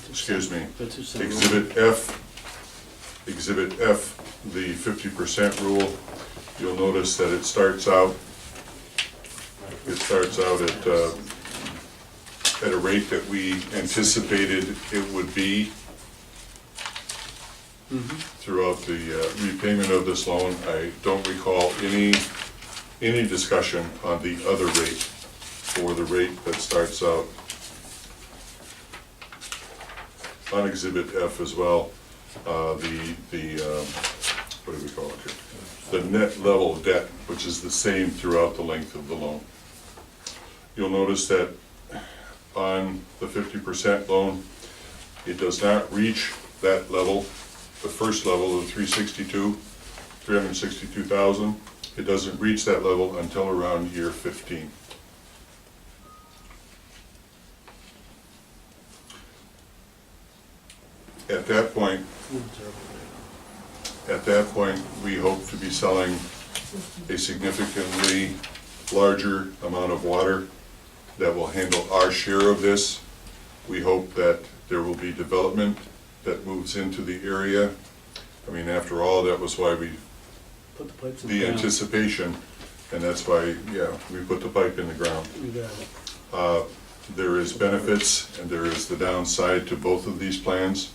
excuse me, Exhibit F, the 50% rule. You'll notice that it starts out at a rate that we anticipated it would be throughout the repayment of this loan. I don't recall any discussion on the other rate, or the rate that starts out on Exhibit F as well. What do we call it here? The net level debt, which is the same throughout the length of the loan. You'll notice that on the 50% loan, it does not reach that level, the first level of 362,000. It doesn't reach that level until around year 15. At that point, we hope to be selling a significantly larger amount of water that will handle our share of this. We hope that there will be development that moves into the area. I mean, after all, that was why we, Put the pipes in the ground. anticipation, and that's why, yeah, we put the pipe in the ground. You got it. There is benefits and there is the downside to both of these plans.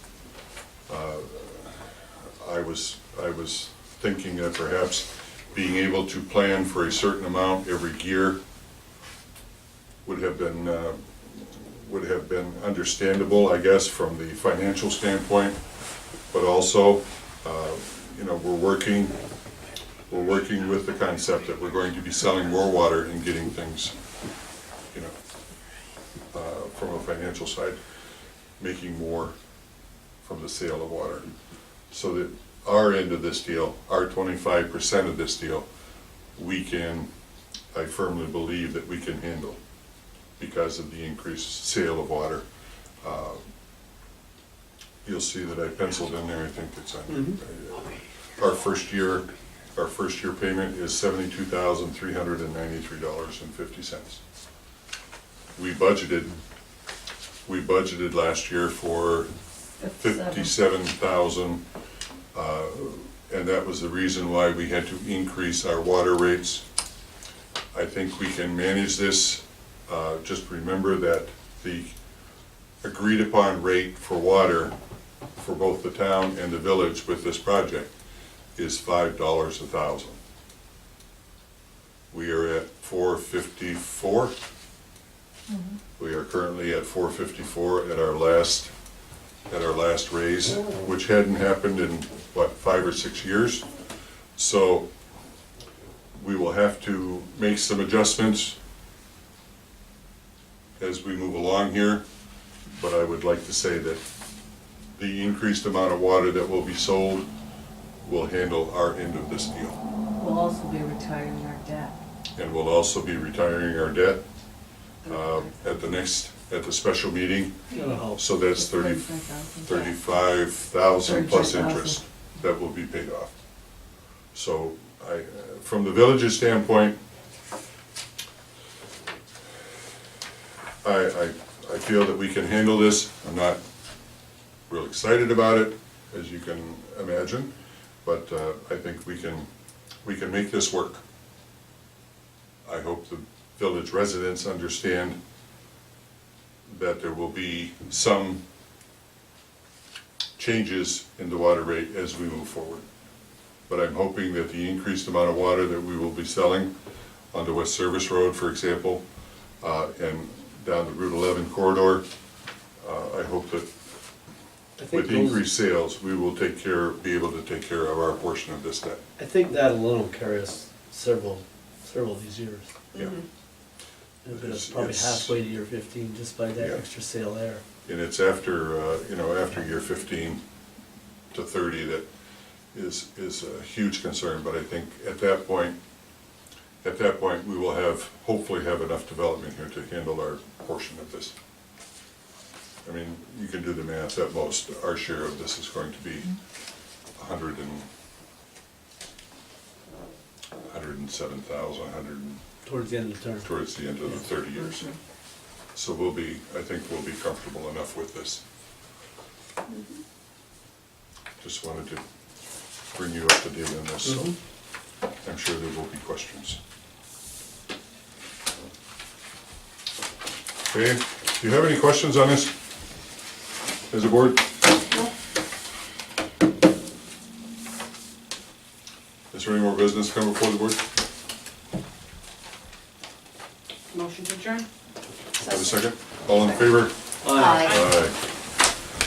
I was thinking that perhaps being able to plan for a certain amount every year would have been understandable, I guess, from the financial standpoint. But also, we're working with the concept that we're going to be selling more water and getting things, from a financial side, making more from the sale of water. So that our end of this deal, our 25% of this deal, I firmly believe that we can handle because of the increased sale of water. You'll see that I penciled in there, I think it's on. Our first year payment is $72,393.50. We budgeted last year for 57,000, and that was the reason why we had to increase our water rates. I think we can manage this. Just remember that the agreed upon rate for water for both the town and the village with this project is $5 a thousand. We are at $4.54. We are currently at $4.54 at our last raise, which hadn't happened in, 5 or 6 years. So we will have to make some adjustments as we move along here, but I would like to say that the increased amount of water that will be sold will handle our end of this deal. We'll also be retiring our debt. And we'll also be retiring our debt at the special meeting. That'll help. So that's 35,000 plus interest that will be paid off. So from the village's standpoint, I feel that we can handle this. I'm not real excited about it, as you can imagine, but I think we can make this work. I hope the village residents understand that there will be some changes in the water rate as we move forward. But I'm hoping that the increased amount of water that we will be selling on the West Service Road, for example, and down the Route 11 corridor, I hope that with increased sales, we will be able to take care of our portion of this debt. I think that alone will carry us several of these years. Yeah. It'll get us probably halfway to year 15 just by that extra sale there. And it's after year 15 to 30 that is a huge concern, but I think at that point, we will hopefully have enough development here to handle our portion of this. I mean, you can do the math, at most, our share of this is going to be 107,000, Towards the end of the term. towards the end of the 30 years. So I think we'll be comfortable enough with this. Just wanted to bring you up to date on this, so I'm sure there will be questions. Okay, do you have any questions on this as a board? Is there any more business coming before the board? Motion to adjourn? Have a second? All in favor? Aye. Aye.